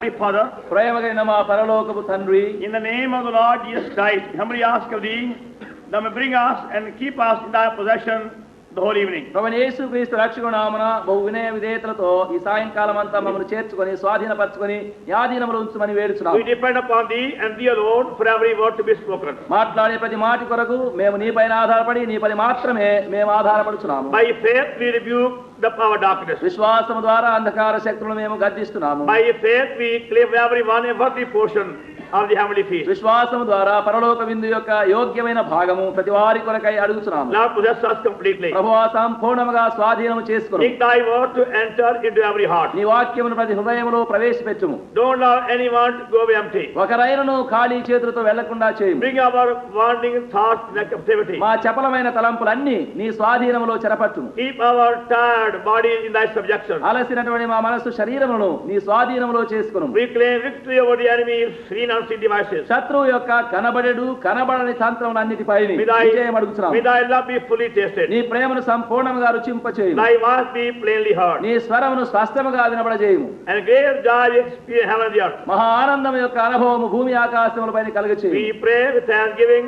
Father, ప్రేమగైన మా పరలోకపు తండ్రి, in the name of the Lord Jesus Christ, we humbly ask of thee that may bring us and keep us in thy possession the whole evening. ప్రభువైన యేసుక్రీస్తు రక్షకుని నామమున బహు వినయ విధేయతలతో ఈ సాయంకాలం అంతా మమ్మల్ని చేర్చుకొని స్వాధీనపరచుకొని యాధీనములో ఉంచమని వేడుచున్నాము. We depend upon thee and thee alone for every word to be spoken. మాట్లాడే ప్రతి మాటి కొరకు మేము నీపైన ఆధారపడి నీపై మాత్రమే మేము ఆధారపడుచున్నాము. By faith we rebuke the power of darkness. విశ్వాసము ద్వారా అంధకార శక్తులను మేము గద్దిస్తున్నాము. By faith we claim everyone a worthy portion of the heavenly feast. విశ్వాసము ద్వారా పరలోక విందు యొక్క యోగ్యమైన భాగము ప్రతి వారి కొరకై అడుగుచున్నాము. Lord, possess us completely. ప్రభువా సంపూర్ణముగా స్వాధీనము చేసుకును. Make thy word to enter into every heart. నీ వాక్యమును ప్రతి హృదయములో ప్రవేశపెట్టుము. Don't allow anyone to go away empty. ఒకరైనను ఖాళీ చేతులతో వెళ్లకుండా చేయుము. Bring our wandering thoughts in captivity. మా చపలమైన తలంపులన్నీ నీ స్వాధీనములో చెరపట్టుము. Keep our tired bodies in thy subjection. అలసినటువంటి మా మనస్సు శరీరమును నీ స్వాధీనములో చేసుకును. We claim victory over the enemy's seen and unseen devices. శత్రువు యొక్క కనబడెడు కనబడని తంత్రములన్నిటిపై విజయం అడుగుచున్నాము. May thy love be fully tasted. నీ ప్రేమను సంపూర్ణంగా రుచింపచేయుము. Thy voice be plainly heard. నీ స్వరమును స్పష్టముగా వినబడజేయుము. And great joy experience heaven and the earth. మహా ఆనందం యొక్క అనుభవము భూమి ఆకాశములపైన కలుగచేయుము. We pray with thanksgiving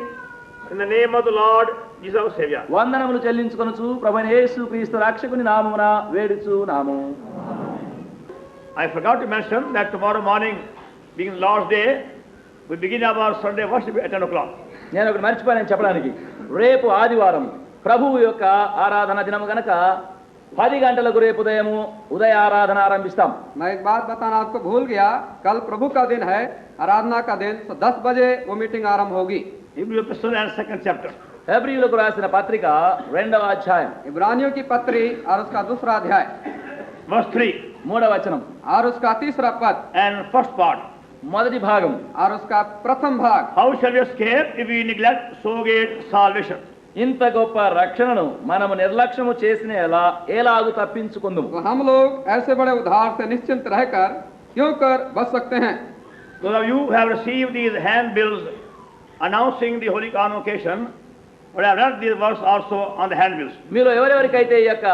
in the name of the Lord Jesus our Savior. వందనములు చెల్లించుకొనుచు ప్రభువైన యేసుక్రీస్తు రక్షకుని నామమున వేడుచున్నాము. I forgot to mention that tomorrow morning, being Lord's Day, we begin our Sunday worship at 10 o'clock. నేను ఒకటి మర్చిపోయాను చెప్పడానికి. రేపు ఆదివారం ప్రభువు యొక్క ఆరాధన దినం గనక 10 గంటలకు రేపు ఉదయ ఆరాధన ఆరంభిస్తాం. मैं एक बात बताना आपको भूल गया, कल प्रभु का दिन है, आराधना का दिन, तो 10 बजे वो मीटिंग आरंभ होगी. Hebrew Epistle and 2nd chapter. హెబ్రీయులకు రాసిన పత్రిక 2వ అధ్యాయం इब्रानियों की पत्री और उसका दूसरा अध्याय Verse 3 3వ వచనం और उसका तीसरा पद and first part. మొదటి భాగం. और उसका प्रथम भाग, How shall we escape if we neglect so great salvation? ఇంత గొప్ప రక్షణను మనము నిర్లక్ష్యము చేసిన ఎలాగు తప్పించుకుందుము. तो हम लोग ऐसे बड़े उद्धार से निश्चिंत रहकर क्यों कर बच सकते हैं. Those of you who have received these handbills announcing the Holy Convocation would have read these verses also on the handbills. మీరు ఎవరెవరికైతే ఈ యొక్క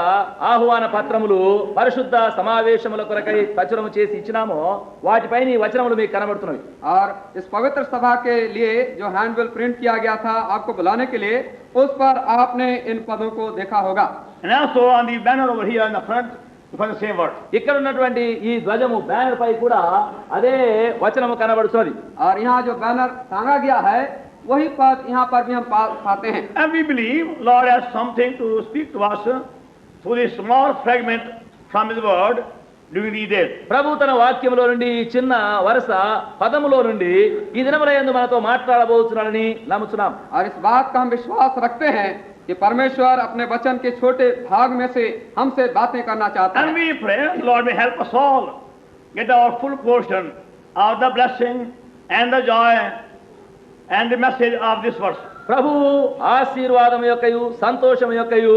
ఆహ్వాన పత్రములు పరిశుద్ధ సమావేశముల కొరకై ప్రచురము చేసి ఇచ్చినామో వాటిపైన ఈ వచనములు మీకు కనబడుతున్నవి. और इस पवित्र सभा के लिए जो हैंडबिल प्रिंट किया गया था आपको बुलाने के लिए, उस पर आपने इन पदों को देखा होगा. And also on the banner over here in the front, you find the same word. ఇక్కడ ఉన్నటువంటి ఈ ధ్వజము బ్యానర్ పై కూడా అదే వచనము కనబడుతున్నది. और यहाँ जो बैनर टांगा गया है वही पद यहाँ पर भी हम पाते हैं. And we believe Lord has something to speak to us through this small fragment from His word during these days. ప్రభు తన వాక్యములో నుండి ఈ చిన్న వరుస పదములో నుండి ఈ దినములందు మనతో మాట్లాడబోతున్నాడని నమ్ముచున్నాం. और इस बात का हम विश्वास रखते हैं कि परमेश्वर अपने वचन के छोटे भाग में से हमसे बातें करना चाहता And है. we pray Lord may help us all get our full portion of the blessing and the joy and the message of this verse. ప్రభు ఆశీర్వాదం యొక్కయు సంతోషం యొక్కయు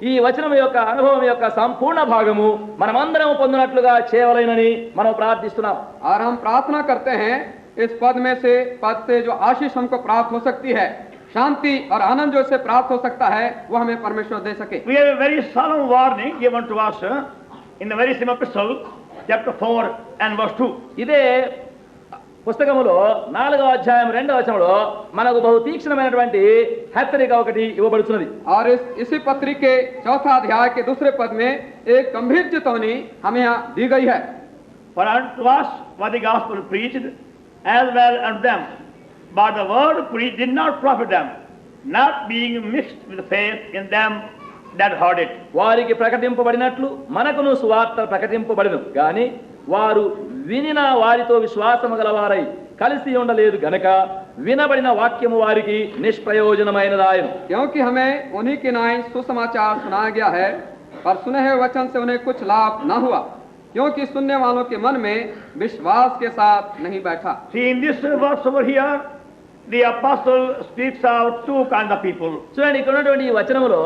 ఈ వచనం యొక్క అనుభవం యొక్క సంపూర్ణ భాగము మనమందరం పొందినట్లుగా చేయవలెనని మనం ప్రార్థిస్తున్నాం. और हम प्रार्थना करते हैं इस पद में से, पद से जो आशीष हमको प्राप्त हो सकती है, शांति और आनंद जो इससे प्राप्त हो सकता है, वो हमें परमेश्वर दे सके. We have a very solemn warning given to us in the very same epistle, chapter 4 and verse 2. ఇదే పుస్తకములో 4వ అధ్యాయం 2వ వచనంలో మనకు బహు తీక్షణమైనటువంటి హెచ్చరిక ఒకటి ఇవ్వబడుతున్నది. और इसी पत्री के चौथा अध्याय के दूसरे पद में एक गंभीर चेतावनी हमें यहाँ दी गई है. For unto us was the gospel preached as well unto them, but the word preached did not profit them, not being mixed with faith in them that heard it. వారికి ప్రకటింపబడినట్లు మనకును సువార్త ప్రకటింపబడిను గాని వారు వినిన వారితో విశ్వాసము గలవారై కలిసి ఉండలేదు గనక వినబడిన వాక్యము వారికి నిష్ప్రయోజనమైనదాయను. क्योंकि हमें उन्हीं के नाई सुसमाचार सुनाया गया है, पर सुने हुए वचन से उन्हें कुछ लाभ न हुआ, क्योंकि सुनने वालों के मन में विश्वास के साथ नहीं बैठा. See, in this verse over here, the apostle speaks out two kinds of people. చూడండి, ఇక్కడ ఉన్నటువంటి ఈ వచనములో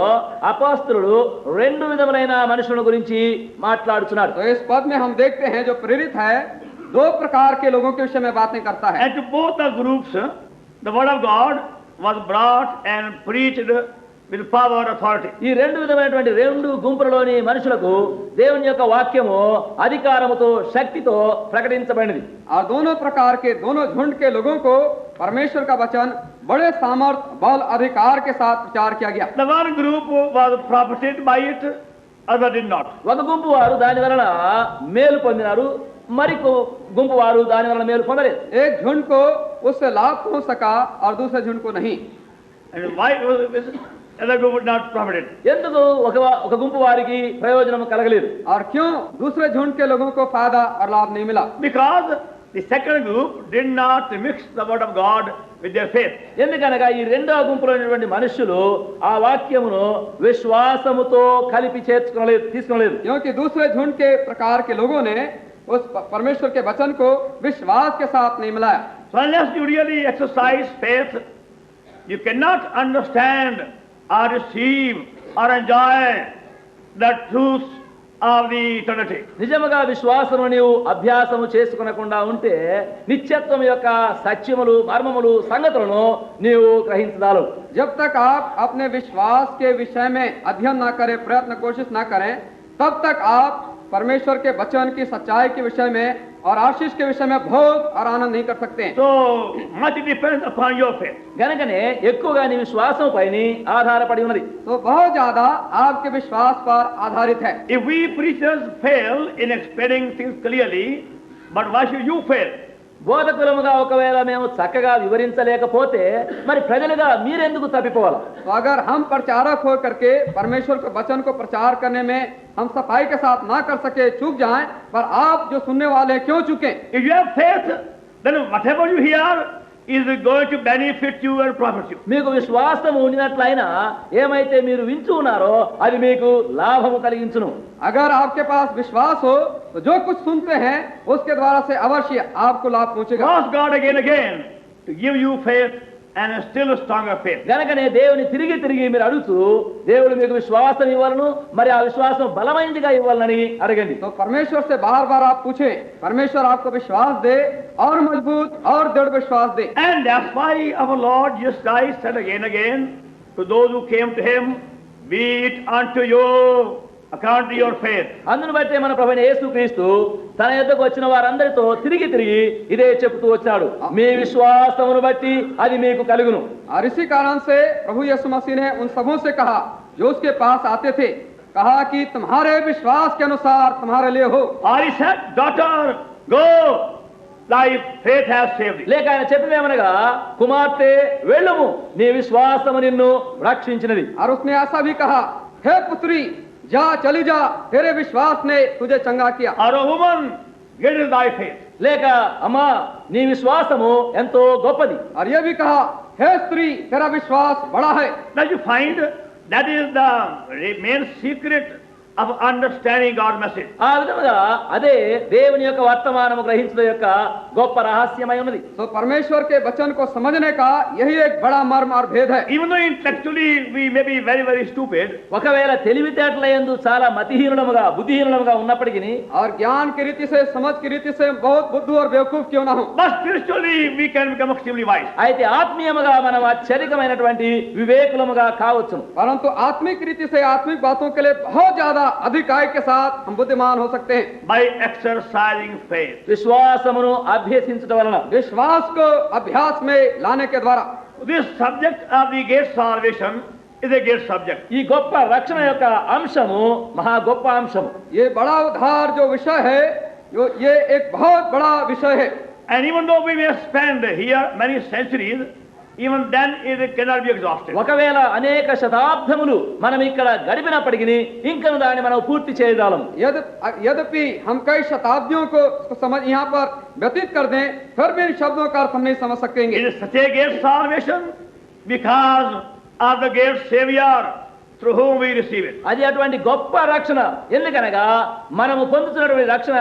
అపోస్తలుడు 2 విధములైన మనుషుల గురించి మాట్లాడుతున్నారు. तो इस पद में हम देखते हैं जो प्रेरित है 2 प्रकार के लोगों के विषय में बातें करता है. And to both the groups, the word of God was brought and preached with power and authority. ఈ రెండు విధమైనటువంటి రెండు గుంపులలోని మనుషులకు దేవుని యొక్క వాక్యము అధికారముతో శక్తితో ప్రకటించబడినది. और दोनों प्रकार के दोनों झुंड के लोगों को परमेश्वर का वचन बड़े सामर्थ बल अधिकार के साथ प्रचार किया गया. The one group was profited by it, other did not. ఒక గుంపు వారు దాని వలన మేలు పొందినారు, మరి గుంపు వారు దాని వలన మేలు పొందలేదు. एक झुंड को उससे लाभ पहुंच सका और दूसरे झुंड को नहीं. And why was other group would not profit it? ఎందుకు ఒక గుంపు వారికి ప్రయోజనం కలగలేదు? और क्यों दूसरे झुंड के लोगों को फायदा और लाभ नहीं मिला? Because the second group did not mix the word of God with their faith. ఎందుకనగా ఈ రెండవ గుంపులో ఉన్నటువంటి మనుషులు ఆ వాక్యమును విశ్వాసముతో కలిపి తీసుకోలేదు. क्योंकि दूसरे झुंड के प्रकार के लोगों ने उस परमेश्वर के वचन को विश्वास के साथ नहीं मिलाया. So unless you really exercise faith, you cannot understand or receive or enjoy the truth of the eternity. నిజముగా విశ్వాసము నీవు అభ్యాసము చేసుకొనకుండా ఉంటే నిత్యత్వం యొక్క సత్యములు మర్మములు సంగతులను నీవు గ్రహించదాలు. जब तक आप अपने विश्वास के विषय में अध्ययन ना करें, प्रयत्न कोशिश ना करें, तब तक आप परमेश्वर के वचन की सच्चाई के विषय में और आशीष के विषय में भोग और आनंद नहीं कर सकते. So much depends upon your faith. గనుకనే ఎక్కువగా నీ విశ్వాసం పైన ఆధారపడి ఉన్నది. तो बहुत ज्यादा आपके विश्वास पर आधारित है. If we preachers fail in explaining things clearly, but why should you fail? బోధకులముగా ఒకవేళ మేము చక్కగా వివరించలేకపోతే మరి ప్రజలుగా మీరెందుకు తప్పిపోవాలి? तो अगर हम प्रचारक हो करके परमेश्वर के वचन को प्रचार करने में हम सफाई के साथ ना कर सके, चूक जाएं, पर आप जो सुनने वाले क्यों चुके? If you have faith, then whatever you hear is going to benefit you and profit you. మీకు విశ్వాసం ఉండినట్లయినా ఏమైతే మీరు వింటూ ఉన్నారో అది మీకు లాభము కలిగించును. अगर आपके पास विश्वास हो तो जो कुछ सुनते हैं उसके द्वारा से अवश्य आपको लाभ पहुंचेगा. Ask God again to give you faith and a still stronger faith. గనుకనే దేవుని తిరిగి మీరు అడుగుతూ దేవుడు మీకు విశ్వాసం ఇవ్వాలను, మరి ఆ విశ్వాసం బలమైనదిగా ఇవ్వాలని అడగండి. तो परमेश्वर से बार बार आप पूछें, परमेश्वर आपको विश्वास दे और मजबूत और दृढ़ विश्वास दे. And that's why our Lord Jesus Christ said again to those who came to him, be it unto you according to your faith. అందును బట్టి మన ప్రభువైన యేసుక్రీస్తు తన యొద్దకు వచ్చిన వారందరితో తిరిగి ఇదే చెప్తూ వచ్చాడు, మీ విశ్వాసమును బట్టి అది మీకు కలుగును. और इसी कारण से प्रभु यीशु मसीह ने उन सबों से कहा जो उसके पास आते थे, कहा कि तुम्हारे विश्वास के अनुसार तुम्हारे लिए हो. Or he said, daughter, go, thy faith has saved thee. లేక ఆయన చెప్పేమనగా, కుమార్తె వెళ్ళుము, నీ విశ్వాసము నిన్ను రక్షించినది. और उसने ऐसा भी कहा, हे पुत्री जा, चली जा, तेरे विश्वास ने तुझे चंगा किया. Or a woman, get is thy faith. లేక అమ్మా నీ విశ్వాసము ఎంతో గొప్పది. और ये भी कहा, हे स्त्री तेरा विश्वास बड़ा है. Now you find that is the main secret of understanding God's message. ఆ విధముగా అదే దేవుని యొక్క వర్తమానము గ్రహించడం యొక్క గొప్ప రహస్యమై ఉన్నది. तो परमेश्वर के वचन को समझने का यही एक बड़ा मर्म और भेद है. Even though intellectually we may be very, very stupid, ఒకవేళ తెలివితేటలయందు చాలా మతిహీనులముగా బుద్ధిహీనులముగా ఉన్నప్పటికీ और ज्ञान की रीति से, समझ की रीति से बहुत बुद्धू और बेवकूफ क्यों ना हो, but spiritually we can become extremely wise. అయితే ఆత్మీయముగా మనం అత్యధికమైనటువంటి వివేకులముగా కావచ్చును. परंतु आत्मिक रीति से आत्मिक बातों के लिए बहुत ज्यादा अधिकाय के साथ हम बुद्धिमान हो सकते हैं. By exercising faith. విశ్వాసమును అభ్యసించడం వలన, विश्वास को अभ्यास में लाने के द्वारा. This subject of the great salvation is a great subject. ఈ గొప్ప రక్షణ యొక్క అంశము మహా గొప్ప అంశము. ये बड़ा उद्धार जो विषय है, ये एक बहुत बड़ा विषय है. And even though we may spend here many centuries, even then it cannot be exhausted. ఒకవేళ అనేక శతాబ్దములు మనం ఇక్కడ గడిపినప్పటికీ ఇంకా దాన్ని మనం పూర్తి చేయగలము. यद्यपि हम कई शताब्दियों को समझ यहाँ पर व्यतीत कर दें, फिर भी इन शब्दों का अर्थ हम नहीं समझ सकेंगे. It is such a great salvation because of the great Savior through whom we receive it. అది అటువంటి గొప్ప రక్షణ. ఎందుకనగా మనము పొందుతున్నటువంటి రక్షణ,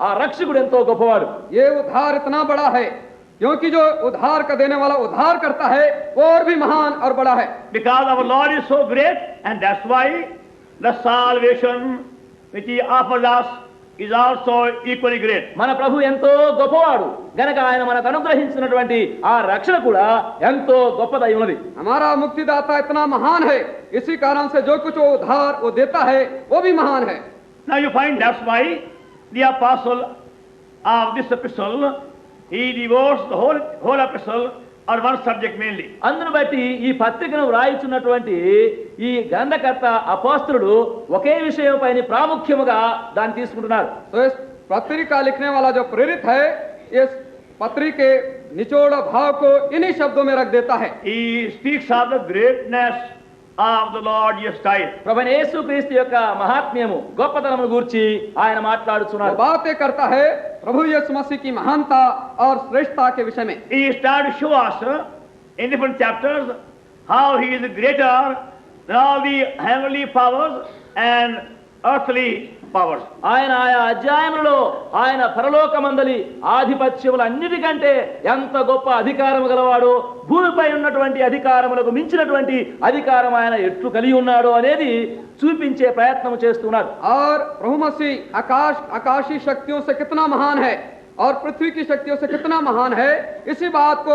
ఆ రక్షకుడు ఎంతో గొప్పవాడు. ये उद्धार इतना बड़ा है क्योंकि जो उद्धार का देने वाला उद्धार करता है वो और भी महान और बड़ा है. Because our Lord is so great, and that's why the salvation which He offers us is also equally great. మన ప్రభు ఎంతో గొప్పవాడు గనక ఆయన మనకు అనుగ్రహించినటువంటి ఆ రక్షణ కూడా ఎంతో గొప్పదై ఉన్నది. हमारा मुक्तिदाता इतना महान है, इसी कारण से जो कुछ वो उधार वो देता है वो भी महान है. Now you find that's why the apostle of this epistle, he devotes the whole epistle on one subject mainly. అందును బట్టి ఈ పత్రికను వ్రాయిచున్నటువంటి ఈ గ్రంథకర్త అపోస్తలుడు ఒకే విషయం పైన ప్రాముఖ్యముగా దాన్ని తీసుకుంటున్నారు. तो इस पत्रिका लिखने वाला जो प्रेरित है इस पत्री के निचोड़ भाव को इन्हीं शब्दों में रख देता है. He speaks of the greatness of the Lord Jesus Christ. ప్రభువైన యేసుక్రీస్తు యొక్క మహాత్మ్యము గొప్పతనమును గూర్చి ఆయన మాట్లాడుచున్నారు. वो बातें करता है प्रभु यीशु मसीह की महानता और श्रेष्ठता के विषय में. He starts to show us in different chapters how he is greater than all the heavenly powers and earthly powers. ఆయన ఆయా అధ్యాయములలో ఆయన పరలోకమందలి ఆధిపత్యములన్నిటికంటే ఎంత గొప్ప అధికారము గలవాడో, భూమిపై ఉన్నటువంటి అధికారములకు మించినటువంటి అధికారం ఆయన ఎట్లు కలిగి ఉన్నాడో అనేది చూపించే ప్రయత్నం చేస్తున్నారు. और प्रभु मसीह आकाशीय शक्तियों से कितना महान है और पृथ्वी की शक्तियों से कितना महान है, इसी बात को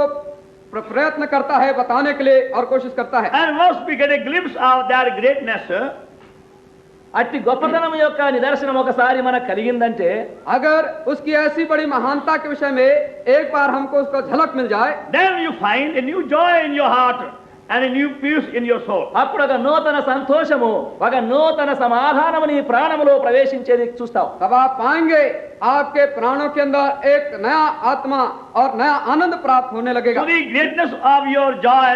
प्रयत्न करता है बताने के लिए और कोशिश करता है. And once we get a glimpse of that greatness, అట్టి గొప్పతనం యొక్క నిదర్శనం ఒకసారి మనకు కలిగిందంటే, अगर उसकी ऐसी बड़ी महानता के विषय में एक बार हमको उसका झलक मिल जाए, then you find a new joy in your heart and a new peace in your soul. అప్పుడు ఒక నూతన సంతోషము, ఒక నూతన సమాధానము నీ ప్రాణములో ప్రవేశించేది చూస్తావు. तब आप पाएंगे आपके प्राणों के अंदर एक नया आत्मा और नया आनंद प्राप्त होने So लगेगा. the greatness of your joy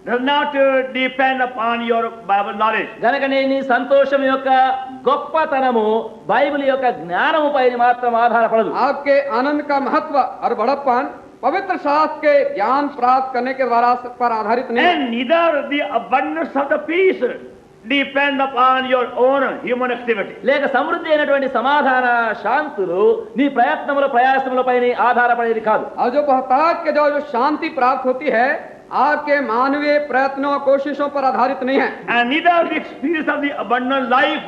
does not depend upon your Bible knowledge. గనకనే నీ సంతోషం యొక్క గొప్పతనము బైబిల్ యొక్క జ్ఞానము పైన మాత్రం ఆధారపడదు. आपके आनंद का महत्व और बड़प्पन पवित्र शास्त्र के ज्ञान प्राप्त करने के द्वारा पर आधारित नहीं है. And neither the abundance of the peace depend upon your own human activity. లేక సమృద్ధి అయినటువంటి సమాధాన శాంతులు నీ ప్రయత్నముల ప్రయాసములపైన ఆధారపడేది కాదు. और जो बहुतायत के जो शांति प्राप्त होती है आपके मानवीय प्रयत्नों कोशिशों पर आधारित नहीं है. And neither the experience of the abundant life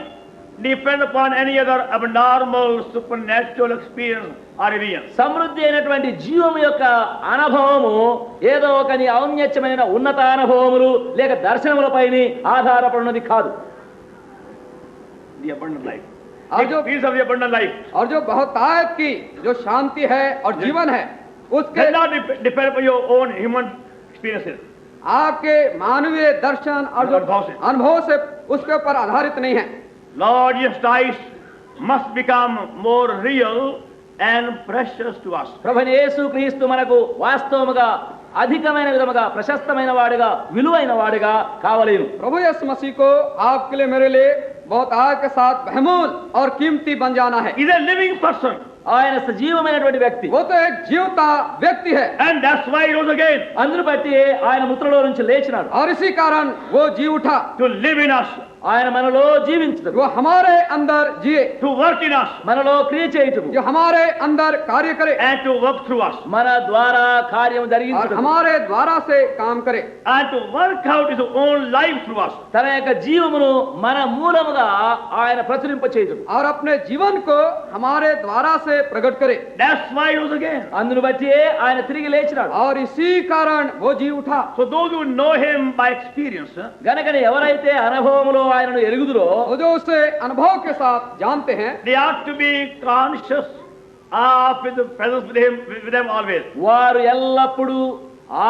depend upon any other abnormal supernatural experience or vision. సమృద్ధి అయినటువంటి జీవము యొక్క అనుభవము ఏదో ఒక నీ ఔన్నత్యమైన ఉన్నత అనుభవములు లేక దర్శనములపైన ఆధారపడినది కాదు. The abundant life. और The जो experience of the abundant life और जो बहुतायत की जो शांति है और जीवन है उसके does not depend upon your own human experiences. आपके मानवीय दर्शन और जो अनुभव से उसके ऊपर आधारित नहीं है. Lord Jesus Christ must become more real and precious to us. ప్రభువైన యేసుక్రీస్తు మనకు వాస్తవముగా అధికమైన విధముగా ప్రశస్తమైన వాడుగా విలువైన వాడుగా కావలేను. प्रभु यीशु मसीह को आपके लिए मेरे लिए बहुत आग के साथ बहुमूल्य और कीमती बन जाना है. He's a living person. ఆయన సజీవమైనటువంటి వ్యక్తి. वो तो एक जीवता व्यक्ति है And that's why he rose again. అందును బట్టి ఆయన మృతులలో నుంచి లేచినాడు. और इसी कारण वो जी उठा, To live in us. ఆయన మనలో జీవించుటకు, वो हमारे अंदर जिए, To work in us. మనలో క్రియ చేయుటకు, जो हमारे अंदर कार्य करे And to work through us. మన ద్వారా కార్యం और జరిగించుటకు, हमारे द्वारा से काम करे. And to work out his own life through us. తన యొక్క జీవమును మన మూలముగా ఆయన ప్రచురింప చేయుటకు, और अपने जीवन को हमारे द्वारा से प्रकट करे. That's why he rose again. అందును బట్టి ఆయన తిరిగి లేచినాడు. और इसी कारण वो जी उठा. So those who know him by experience, గనకనే ఎవరైతే అనుభవములో ఆయనను ఎరుగుదురో वो जो उसे अनुभव के साथ जानते हैं they ought to be conscious of his presence with them always. వారు ఎల్లప్పుడూ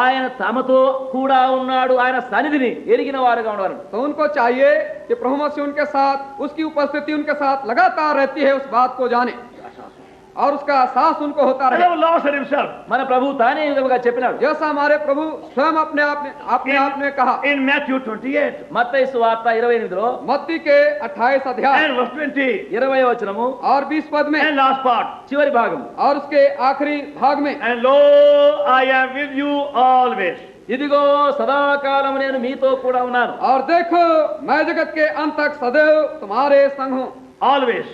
ఆయన తమతో కూడా ఉన్నాడు, ఆయన సన్నిధిని ఎరిగిన వారుగా ఉండవారు. तो उनको चाहिए कि प्रभु मसीह उनके साथ उसकी उपस्थिति उनके साथ लगातार रहती है, उस बात को जाने और उसका एहसास उनको होता And रहे. our Lord said himself మన ప్రభు తానే ఈ విధముగా చెప్పినాడు. जैसा हमारे प्रभु स्वयं अपने आप में कहा in Matthew 28 మత్తయి సువార్త 28లో मत्ती के 28 अध्याय and verse 20 20వ వచనము और 20 पद में and last part. చివరి భాగం. और उसके आखिरी भाग में And lo, I am with you always. ఇదిగో సదాకాలం నేను మీతో కూడా ఉన్నాను. और देखो मैं जगत के अंत तक सदैव तुम्हारे संग हूँ. Always.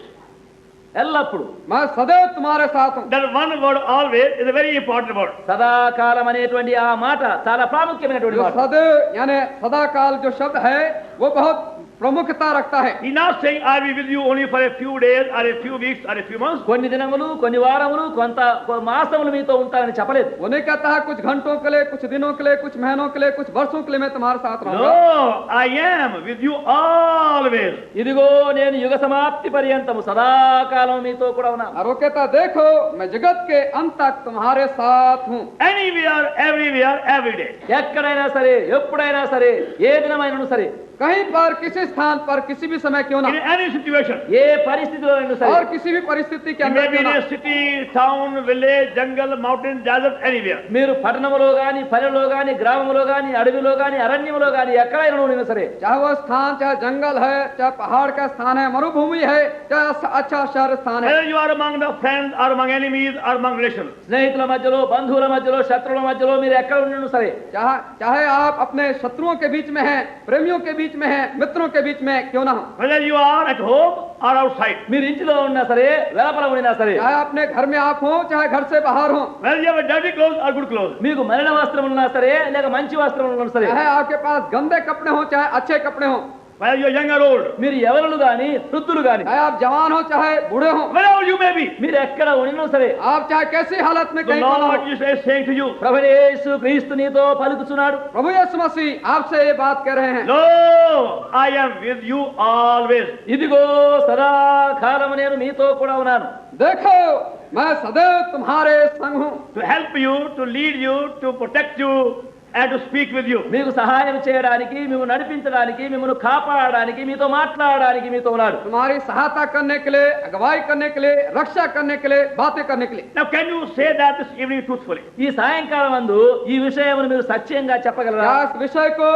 ఎల్లప్పుడు. मैं सदैव तुम्हारे साथ हूँ. That one word always is a very important word. సదాకాలం అనేటువంటి ఆ మాట చాలా ప్రాముఖ్యమైనటువంటి जो మాట. सदैव यानी सदा काल जो शब्द है वो बहुत प्रमुखता रखता है। He's not saying I will be with you only for a few days or a few weeks or a few months. కొన్ని దినములు కొన్ని వారములు కొంత మాసములు మీతో ఉంటానని చెప్పలేదు. वो नहीं कहता है कुछ घंटों के लिए, कुछ दिनों के लिए, कुछ महीनों के लिए, कुछ वर्षों के लिए मैं तुम्हारे साथ रहूंगा। No, I am with you always. ఇదిగో నేను యుగ సమాప్తి పర్యంతము సదాకాలం మీతో కూడా ఉన్నాను. और वो कहता देखो मैं जगत के अंत तक तुम्हारे साथ हूँ। Anywhere, everywhere, every day. ఎక్కడైనా సరే ఎప్పుడైనా సరే ఏ దినమైనను సరే कहीं पर, किसी स्थान पर, किसी भी समय क्यों ना, In any situation. ఏ పరిస్థితిలో అయినా సరే और किसी भी परिस्थिति के You अंदर may be क्यों in ना, a city, town, village, jungle, mountain, desert, anywhere. మీరు పట్టణములో గాని పల్లెలో గాని గ్రామములో గాని అడవిలో గాని అరణ్యములో గాని ఎక్కడైనా ఉండినా సరే चाहे वो स्थान, चाहे जंगल है, चाहे पहाड़ का स्थान है, मरुभूमि है, चाहे अच्छा शहर स्थान है, Whether you are among the friends or among enemies or among relations. స్నేహితుల మధ్యలో బంధువుల మధ్యలో శత్రువుల మధ్యలో మీరు ఎక్కడ ఉండినా సరే चाहे आप अपने शत्रुओं के बीच में हैं, प्रेमियों के बीच में हैं, मित्रों के बीच में क्यों ना हो, Whether you are at home or outside. మీరు ఇంటిలో ఉన్నా సరే వెలపల ఉండినా సరే चाहे अपने घर में आप हो, चाहे घर से बाहर हो, Whether you have a dirty clothes or good clothes. మీకు మలిన వస్త్రం ఉన్నా సరే లేక మంచి వస్త్రం ఉన్నా సరే चाहे आपके पास गंदे कपड़े हो, चाहे अच्छे कपड़े हो, Whether you are young or old. మీరు ఎవరులు గాని వృద్ధులు గాని चाहे आप जवान हो, चाहे बूढ़े हो, Wherever you may be. మీరు ఎక్కడ ఉండినా సరే आप चाहे कैसी हालत में The कहीं क्यों ना Lord हो, Jesus is saying to you, ప్రభువైన యేసు క్రీస్తు నీతో పలుకుచున్నాడు. प्रभु यीशु मसीह आपसे ये बात कह रहे हैं। Lo, I am with you always. ఇదిగో సదాకాలము నేను మీతో కూడా ఉన్నాను. देखो मैं सदैव तुम्हारे संग हूँ, To help you, to lead you, to protect you, and to speak with you. మీకు సహాయం చేయడానికి మిమ్మల్ని నడిపించడానికి మిమ్మల్ని కాపాడడానికి మీతో మాట్లాడడానికి మీతో ఉన్నాడు. तुम्हारी सहायता करने के लिए, अगुवाई करने के लिए, रक्षा करने के लिए, बातें करने के लिए। Now, can you say that this evening truthfully? ఈ సాయంకాలం అందు ఈ విషయమును మీరు సత్యంగా చెప్పగలరా? क्या इस विषय को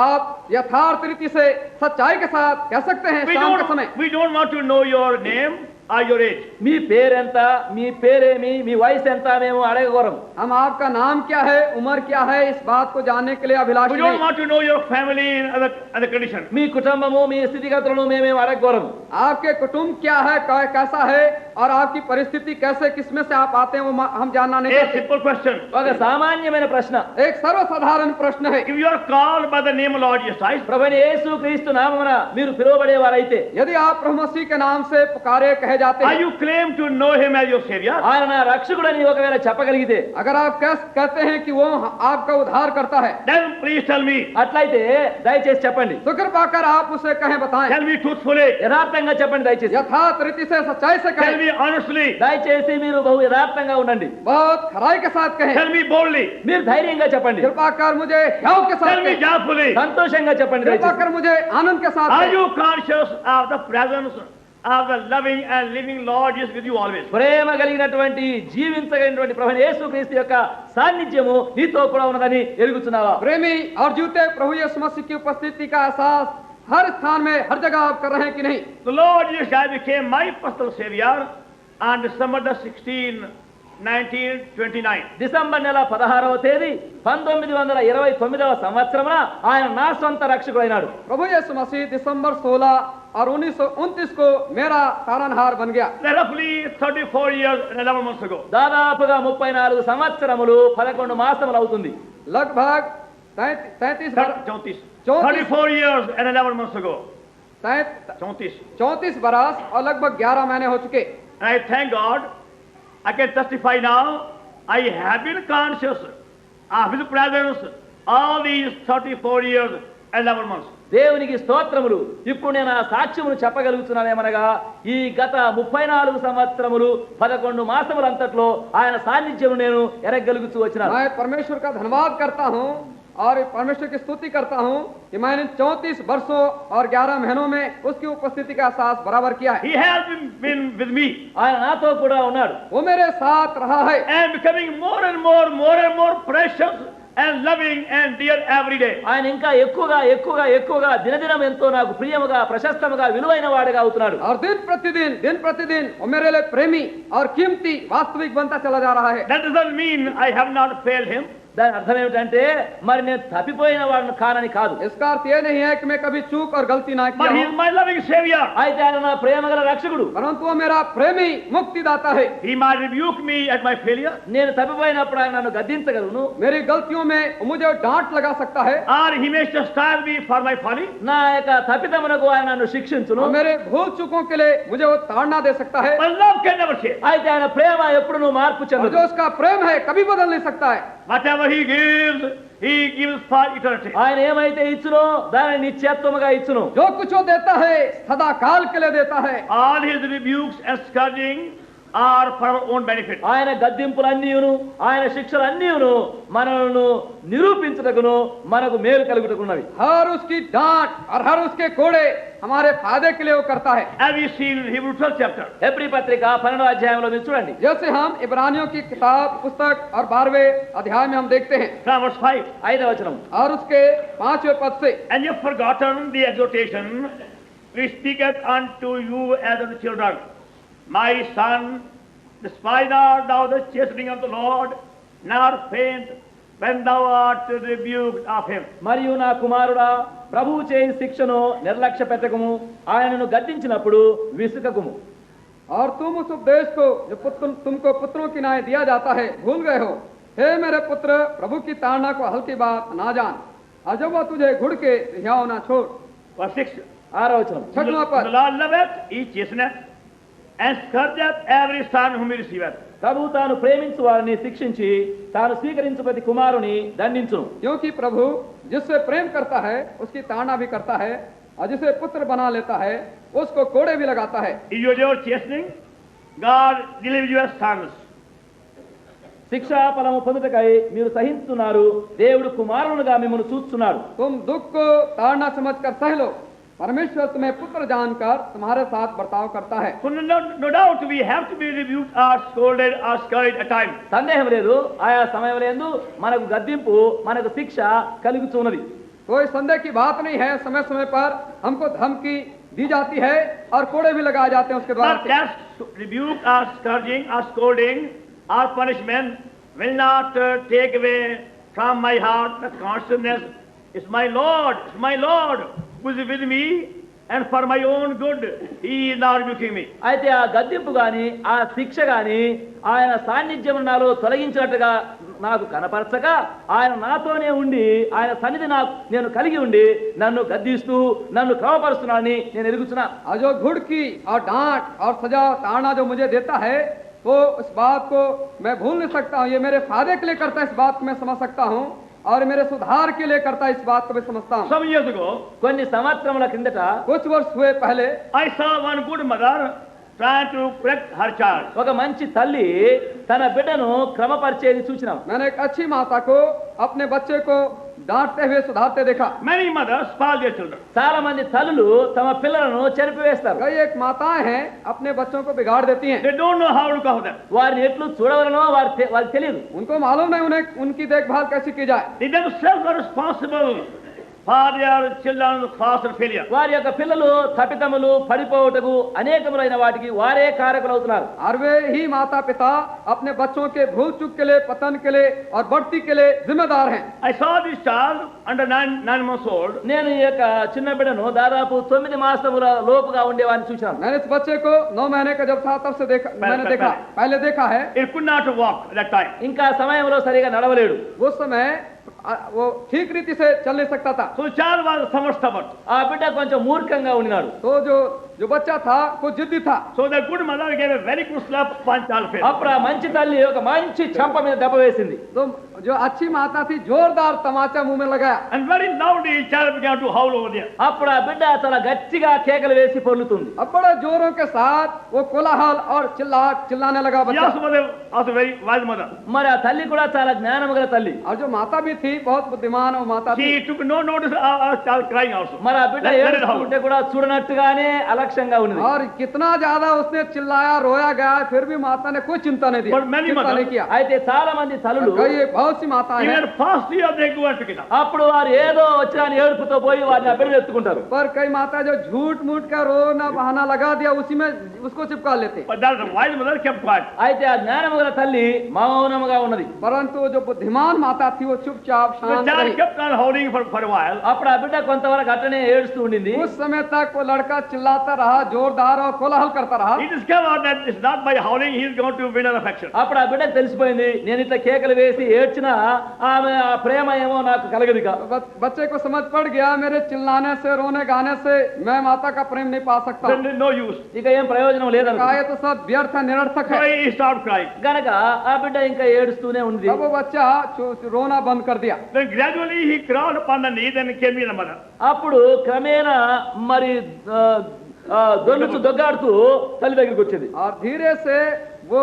आप यथार्थ रीति से सच्चाई के साथ कह सकते हैं शाम के समय? We don't want to know your name or your age. మీ పేరెంత, మీ పేరేమి, మీ వయసు ఎంత మేము అడగగోరం. हम आपका नाम क्या है, उम्र क्या है, इस बात को जानने के लिए We अभिलाषी don't नहीं। want to know your family and other conditions. మీ కుటుంబము మీ స్థితిగతులను మేమేం అడగగోరం. आपके कुटुंब क्या है, कैसा है, और आपकी परिस्थिति कैसे, किसमें से आप आते हैं, वो हम जानना नहीं A चाहते। simple question. ఒక సామాన్యమైన ప్రశ్న. एक सर्वसाधारण प्रश्न है। If you are called by the name of Lord Jesus Christ, ప్రభువైన యేసు క్రీస్తు నామమున మీరు పిలువబడేవారైతే यदि आप प्रभु मसीह के नाम से पुकारे कहे जाते are हैं, you claim to know him as your savior? ఆయన నా రక్షకుడని ఒకవేళ చెప్పగలిగితే अगर आप कहते हैं कि वो आपका उद्धार करता है, Then please tell me. అట్లయితే దయచేసి చెప్పండి. तो कृपा कर आप उसे कहें, बताएं, Tell me truthfully. యథార్థంగా చెప్పండి దయచేసి. यथार्थ रीति से, सच्चाई से Tell कहें, me honestly. దయచేసి మీరు బహు యథార్థంగా ఉండండి. बहुत खराई के साथ कहें, Tell me boldly. మీరు ధైర్యంగా చెప్పండి. कृपा कर मुझे ह्याव के साथ Tell me कहें, joyfully. సంతోషంగా చెప్పండి कृपा దయచేసి. कर मुझे आनंद के साथ Are कहें। you conscious of the presence of the loving and living Lord is with you always? ప్రేమ కలిగినటువంటి జీవించగలిగినటువంటి ప్రభువైన యేసుక్రీస్తు యొక్క సాన్నిధ్యము నీతో కూడా ఉన్నదని ఎరుగుతున్నావా? प्रेमी और जूते प्रभु यीशु मसीह की उपस्थिति का एहसास हर स्थान में, हर जगह आप कर रहे हैं कि नहीं? The Lord Jesus Christ became my personal savior on December the 16th, 1929. December నెల 16వ తేదీ 1929వ సంవత్సరమున ఆయన నా సొంత రక్షకుడైనాడు. प्रभु यीशु मसीह दिसंबर 16 और 1929 को मेरा तारनहार बन गया। Roughly 34 years and 11 months ago. దాదాపుగా 34 సంవత్సరములు 11 మాసములు అవుతుంది. लगभग 34 34 years and 11 months ago. 34 बरस और लगभग 11 महीने हो चुके। And I thank God, I can testify now, I have been conscious of His presence all these 34 years and 11 months. దేవునికి స్తోత్రములు. ఇప్పుడు నేను ఆ సాక్ష్యమును చెప్పగలుగుతున్నానేమనగా ఈ గత 34 సంవత్సరములు 11 మాసములంతట్లో ఆయన సాన్నిధ్యము నేను ఎరగగలుగుతూ వచ్చినాను. मैं परमेश्वर का धन्यवाद करता हूँ और परमेश्वर की स्तुति करता हूँ कि मैंने 34 वर्षों और 11 महीनों में उसकी उपस्थिति का एहसास बराबर किया है। He has been with me ఆయన నాతో కూడా ఉన్నాడు. वो मेरे साथ रहा है and becoming more and more precious and loving and dear every day. ఆయన ఇంకా ఎక్కువగా దినదినం ఎంతో నాకు ప్రియముగా ప్రశస్తముగా విలువైన వాడిగా అవుతున్నాడు. और दिन प्रतिदिन वो मेरे लिए प्रेमी और कीमती वास्तविक बनता चला जा रहा है। That doesn't mean I have not failed Him. దాని అర్థం ఏమిటంటే మరి నేను తప్పిపోయిన వాడిని కానని కాదు. इसका अर्थ ये नहीं है कि मैं कभी चूक और गलती ना But किया He हूं, is my loving Savior. అయితే ఆయన నా ప్రేమ గల రక్షకుడు. परंतु वो मेरा प्रेमी मुक्तिदाता है। He might rebuke me at my failure, నేను తప్పిపోయినప్పుడు ఆయన నన్ను గద్దించగలను, मेरी गलतियों में मुझे डांट लगा सकता है, or He may chastise me for my folly. నా యొక్క తప్పిదమునకు ఆయన నన్ను శిక్షించును. और मेरे भूल चूकों के लिए मुझे वो ताड़ना दे सकता है। But love can never change. అయితే ఆయన ప్రేమ ఎప్పుడు నువ్వు మార్పు और చెందదు. जो उसका प्रेम है कभी बदल नहीं सकता है। Whatever He gives for eternity. ఆయన ఏమైతే ఇచ్చునో దానిని నిత్యత్వముగా ఇచ్చును. जो कुछ वो देता है सदा काल के लिए देता है। All His rebukes and scourging are for our own benefit. ఆయన గద్దింపులన్నీయును ఆయన శిక్షలన్నీయును మనల్ని నిరూపించుటకును మనకు మేలు కలుగుటకున్నవి. हर उसकी डांट और हर उसके कोड़े हमारे फायदे के लिए वो करता है। As we see in Hebrews 12 chapter. Hebrew పత్రిక 12వ అధ్యాయంలో మీరు చూడండి. जैसे हम इब्रानियों की किताब पुस्तक और 12वें अध्याय में हम देखते हैं From verse 5. 5వ వచనం. और उसके 5वें पद से, And you have forgotten the exhortation which speaketh unto you as of the children. My son, despise not thou the chastening of the Lord, nor faint when thou art rebuked of him. మరియు నా కుమారుడా ప్రభువు చేయి శిక్షను నిర్లక్ష్య పెట్టకము, ఆయనను గద్దించినప్పుడు విసుకకుము. और तुम उस उपदेश को जो तुमको पुत्रों की न्याय दिया जाता है भूल गए हो। हे मेरे पुत्र, प्रभु की ताड़ना को हल्की बात ना जान, और जब वह तुझे घुड़ के हियाव ना छोड़। Verse 6. 6వ వచనం. The Lord loveth, He chasteneth, and scourgeth every son whom He receiveth. ప్రభువు తాను ప్రేమించు వారిని శిక్షించి తాను స్వీకరించు ప్రతి కుమారుని దండించును. क्योंकि प्रभु जिससे प्रेम करता है उसकी ताड़ना भी करता है, और जिसे पुत्र बना लेता है उसको कोड़े भी लगाता है। If you are chastening, God delivers you as sons. శిక్షా ఫలము పొందుటకై మీరు సహించుతున్నారు, దేవుడు కుమారునిగా మిమ్మల్ని చూస్తున్నాడు. तुम दुख को ताड़ना समझकर सह लो, परमेश्वर तुम्हें पुत्र जानकर तुम्हारे साथ बर्ताव करता है। So no doubt we have to be rebuked or scolded or scourged at times. సందేహం లేదు, ఆయా సమయంలో మనకు గద్దింపు మనకు శిక్ష కలుగుతున్నది. कोई संदेह की बात नहीं है, समय समय पर हमको धमकी दी जाती है और कोड़े भी लगाए जाते हैं उसके द्वारा But that rebuke or scourging or scolding or punishment will not take away from my heart the consciousness, it's my Lord who is with me, and for my own good He is not rebuking me. అయితే ఆ గద్దింపు గాని ఆ శిక్ష గాని ఆయన సాన్నిధ్యం నాలో తొలగించినట్టుగా నాకు కనపరచక ఆయన నాతోనే ఉండి ఆయన సన్నిధి నేను కలిగి ఉండి నన్ను గద్దిస్తూ నన్ను క్రమపరుస్తున్నానని నేను ఎరుగుతున్నా. और जो घुड़ की और डांट और सजा ताड़ना जो मुझे देता है वो इस बात को मैं भूल नहीं सकता हूँ। ये मेरे फायदे के लिए करता है, इस बात को मैं समझ सकता हूँ, और मेरे सुधार के लिए करता है, इस बात को मैं समझता हूँ। Some years ago, కొన్ని సంవత్సరముల కిందట कुछ वर्ष हुए पहले I saw one good mother trying to correct her child. ఒక మంచి తల్లి తన బిడ్డను క్రమపరిచేది చూసినాం. मैंने एक अच्छी माता को अपने बच्चे को डांटते हुए सुधारते देखा। Many mothers spoil their children. చాలా మంది తల్లులు తమ పిల్లలను చెరిపివేస్తారు. कई एक माताएं हैं अपने बच्चों को बिगाड़ देती हैं। They don't know how to look after them. వారిని ఎట్లు చూడవలనో వారికి తెలియదు. उनको मालूम नहीं उन्हें उनकी देखभाल कैसे की जाए। They themselves are responsible for their children's faults and failure. వారి యొక్క పిల్లలు తప్పిదములు పడిపోవటకు అనేకములైన వాటికి వారే కారకులవుతున్నారు. और वे ही माता पिता अपने बच्चों के भूल चूक के लिए, पतन के लिए और बढ़ती के लिए जिम्मेदार हैं। I saw this child under 9 months old. నేను ఈ యొక్క చిన్న బిడ్డను దాదాపు 9 మాసముల లోపుగా ఉండేవాడిని చూశాను. मैंने इस बच्चे को 9 महीने का जब था तब से पहले देखा है। It could not walk at that time. ఇంకా సమయంలో సరిగా నడవలేడు. वो समय वो ठीक रीति से चल नहीं सकता था। So the child was somewhat stubborn. ఆ బిడ్డ కొంచెం మూర్ఖంగా ఉన్నాడు. तो जो बच्चा था कुछ जिद्दी था। So the good mother gave a very good slap on child's face. అప్పుడు ఆ మంచి తల్లి ఒక మంచి చంప మీద దెబ్బ వేసింది. तो जो अच्छी माता थी जोरदार तमाचा मुंह में लगाया। And very loudly the child began to howl over there. అప్పుడు ఆ బిడ్డ చాలా గట్టిగా కేకలు వేసి పొర్లుతుంది. अब बड़े जोरों के साथ वो कोलाहल और चिल्लाने लगा She बच्चा। also was a very wise mother. మరి ఆ తల్లి కూడా చాలా జ్ఞానం గల తల్లి. और जो माता भी थी बहुत बुद्धिमान वो माता थी। She took no notice of our child crying also. మరి ఆ బిడ్డ Let it howl. ఏడుస్తుంటే కూడా చూడనట్టుగానే అలా పరోక్షంగా ఉన్నది. और कितना ज्यादा उसने चिल्लाया रोया गया, फिर भी माता ने कोई चिंता नहीं दी, But many चिंता mothers- नहीं किया। అయితే చాలా మంది తల్లులు कई बहुत सी माताएं हैं, Even first year they go and pick it up. అప్పుడు వారు ఏదో వచ్చిన ఏడుపుతో పోయి వారిని ఆ బిడ్డను ఎత్తుకుంటారు. पर कई माता जो झूठ मूठ का रोना बहाना लगा दिया, उसी में उसको चिपका लेते। But that wise mother kept quiet. అయితే ఆ జ్ఞానము గల తల్లి మౌనముగా ఉన్నది. परंतु जो बुद्धिमान माता थी वो चुपचाप The शांत child रही। kept on holding for a while. అప్పుడు ఆ బిడ్డ కొంతవరకు అట్టనే ఏడుస్తూ ఉండింది. उस समय तक वो लड़का चिल्लाता रहा, जोरदार और कोलाहल करता रहा। He discovered that it's not by howling he is going to win her affection. అప్పుడు ఆ బిడ్డకు తెలిసిపోయింది, నేను ఇట్లా కేకలు వేసి ఏడ్చినా ఆమె ఆ ప్రేమ ఏమో నాకు కలగదు ఇక. बच्चे को समझ पड़ गया, मेरे चिल्लाने से रोने गाने से मैं माता का प्रेम नहीं पा सकता। Then there's no use. ఇక ఏం ప్రయోజనం లేదనుకో. कहा, ये तो सब व्यर्थ है, निरर्थक So है। he stopped crying. గనక ఆ బిడ్డ ఇంకా ఏడుస్తూనే ఉంది. तब वो बच्चा रोना बंद कर दिया। Then gradually he crawled upon the knee, then came in the mother. అప్పుడు క్రమేణా మరి దొల్లుతూ దొగ్గాడుతూ తల్లి దగ్గరికి వచ్చేది. और धीरे से वो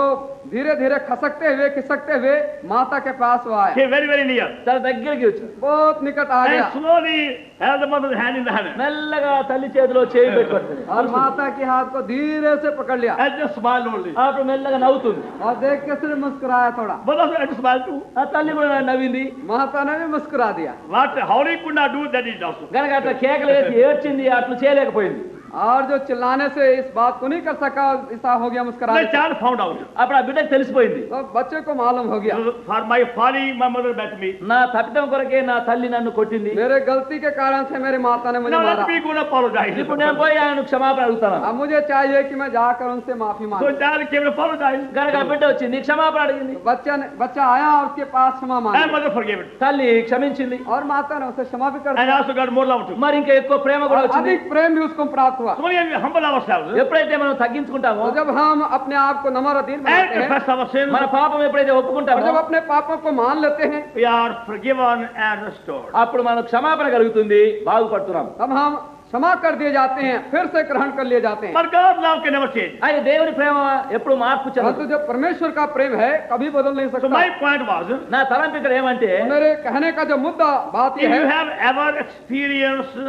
धीरे धीरे खसकते हुए खिसकते हुए माता के पास वो आया, Came very, very near. తన దగ్గరికి వచ్చింది. बहुत निकट आ गया And slowly held the mother's hand in the hand. మెల్లగా తల్లి చేతిలో చేయి పెట్టుకుంటుంది. और माता के हाथ को धीरे से पकड़ लिया And just smiled only. అప్పుడు మెల్లగా నవ్వుతుంది. और देख के सिर्फ मुस्कुराया थोड़ा। Mother had to smile too. ఆ తల్లి కూడా నవ్వింది. माता ने भी मुस्कुरा दिया। What howling could not do, that is also. గనక అట్లా కేకలు వేసి ఏడ్చింది, అట్లు చేయలేకపోయింది. और जो चिल्लाने से इस बात को नहीं कर सका, ऐसा हो गया मुस्कुरा The child found out. అప్పుడు ఆ బిడ్డకు తెలిసిపోయింది, तो बच्चे को मालूम हो गया, For my folly, my mother beat me. నా తప్పిదం కొరకే నా తల్లి నన్ను కొట్టింది. मेरे गलती के कारण से मेरी माता ने मुझे Now मारा। let me go and apologize. ఇప్పుడు నేను పోయి ఆయన క్షమాపణ అడుగుతాను. अब मुझे चाहिए कि मैं जाकर उनसे माफी So मांगूं। child came and apologized. గనక ఆ బిడ్డ వచ్చింది, క్షమాపణ అడిగింది. बच्चा आया और उसके पास क्षमा And मांगी, mother forgave it. తల్లి క్షమించింది. और माता ने उसे क्षमा भी कर And दिया, also got more love too. మరి ఇంకా ఎక్కువ ప్రేమ కూడా और వచ్చింది. अधिक प्रेम भी उसको प्राप्त हुआ। So when we humble ourselves ఎప్పుడైతే మనం తగ్గించుకుంటామో, तो जब हम अपने आप को नम्र अधीन and बनाते हैं confess our sins, మన పాపం ఎప్పుడైతే और ఒప్పుకుంటామో, जब अपने पापों को मान लेते हैं, we are forgiven and restored. అప్పుడు మనకు క్షమాపణ కలుగుతుంది, బాగుపడుతున్నాం. तब हम क्षमा कर दिए जाते हैं, फिर से ग्रहण कर लिए जाते हैं। But God's love can never change. అయితే దేవుని ప్రేమ ఎప్పుడు మార్పు परंतु చెందదు. जो परमेश्वर का प्रेम है कभी बदल नहीं So सकता। my point was, నా తలంపు ఇక్కడ ఏమంటే, मेरे कहने का जो मुद्दा बात if यह you है, have ever experienced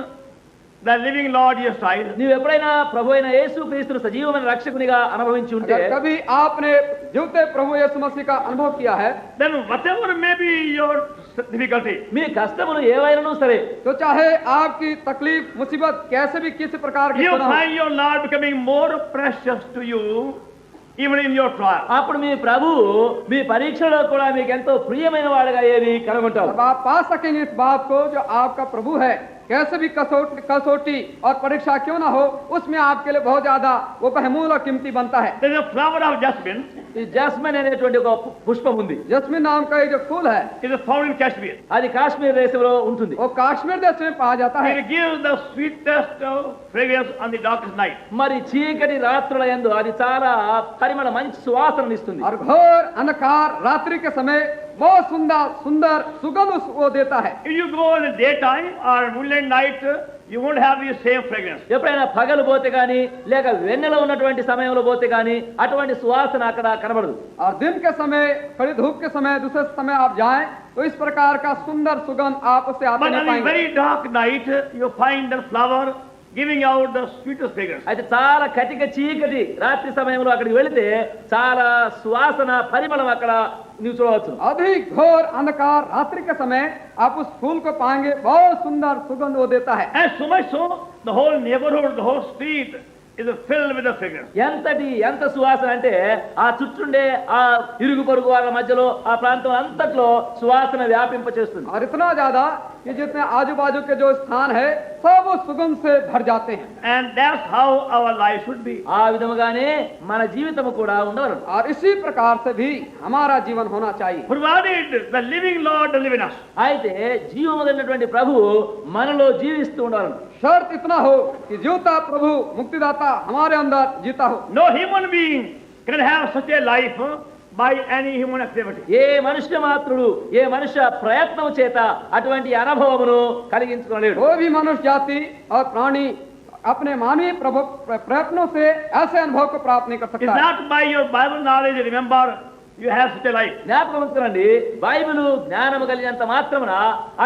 the living Lord Jesus Christ, నీవు ఎప్పుడైనా ప్రభు అయిన యేసు క్రీస్తును సజీవమైన రక్షకునిగా అనుభవించి ఉంటే, अगर कभी आपने जीवते प्रभु यीशु मसीह का अनुभव किया है, then whatever may be your difficulty, మీ కష్టములు ఏవైనాను సరే, तो चाहे आपकी तकलीफ मुसीबत कैसे भी किसी प्रकार की you क्यों ना हो, find your Lord becoming more precious to you even in your trial. అప్పుడు మీ ప్రభు మీ పరీక్షలో కూడా మీకు ఎంతో ప్రియమైన వాడుగా ఏది కనుగొంటారు. तब आप पा सकेंगे इस बात को, जो आपका प्रभु है कैसे भी कसौटी और परीक्षा क्यों ना हो, उसमें आपके लिए बहुत ज्यादा वो बहुमूल्य और कीमती बनता है। There is a flower of jasmine, ఈ జాస్మిన్ అనేటువంటి ఒక పుష్పం ఉంది. जस्मिन नाम का ये जो फूल है, is found in Kashmir. అది కాశ్మీర్ దేశంలో ఉంటుంది. वो कश्मीर देश में पाया जाता है। It gives the sweetest fragrance on the darkest night. మరి చీకటి రాత్రుల యందు అది చాలా పరిమళ మంచి సువాసనను ఇస్తుంది. और घोर अंधकार रात्रि के समय बहुत सुंदर सुंदर सुगंध वो देता है। If you go in the daytime or moonlight night, you won't have the same fragrance. ఎప్పుడైనా పగలు పోతే గాని లేక వెన్నెల ఉన్నటువంటి సమయంలో పోతే గాని అటువంటి సువాసన అక్కడ కనబడదు. और दिन के समय, कड़ी धूप के समय, दूसरे समय आप जाएं तो इस प्रकार का सुंदर सुगंध आप उससे आते But नहीं on the पाएंगे। very dark night, you find the flower giving out the sweetest fragrance. అయితే చాలా కటిక చీకటి రాత్రి సమయంలో అక్కడికి వెళితే చాలా సువాసన పరిమళం అక్కడ నీవు చూడవచ్చు. अधिक घोर अंधकार रात्रि के समय आप उस फूल को पाएंगे, बहुत सुंदर सुगंध वो देता है। And so much so, the whole neighborhood, the whole street is filled with the fragrance. ఎంత సువాసన అంటే ఆ చుట్టుండే ఆ ఇరుగు పొరుగు వాళ్ళ మధ్యలో ఆ ప్రాంతం అంతట్లో సువాసన వ్యాపింప చేస్తుంది. और इतना ज्यादा कि जितने आजू बाजू के जो स्थान है सब उस सुगंध से भर जाते हैं। And that's how our life should be. ఆ విధముగానే మన జీవితం కూడా ఉండవలను. और इसी प्रकार से भी हमारा जीवन होना चाहिए। Provided the living Lord live in us. అయితే జీవము కలిగినటువంటి ప్రభు మనలో జీవిస్తూ ఉండాలను. शर्त इतना हो कि जीवता प्रभु मुक्तिदाता हमारे अंदर जीता हो। No human being can have such a life by any human activity. ఏ మనుష్య మాత్రుడు ఏ మనుష్య ప్రయత్నం చేత అటువంటి అనుభవమును కలిగించుకోలేడు. कोई भी मनुष्य जाति और प्राणी अपने मानवीय प्रयत्नों से ऐसे अनुभव को प्राप्त नहीं कर It's सकता है। not by your Bible knowledge, remember, you have such a life. జ్ఞాపకం ఉంచుకోండి, బైబిల్ జ్ఞానము కలిగినంత మాత్రమున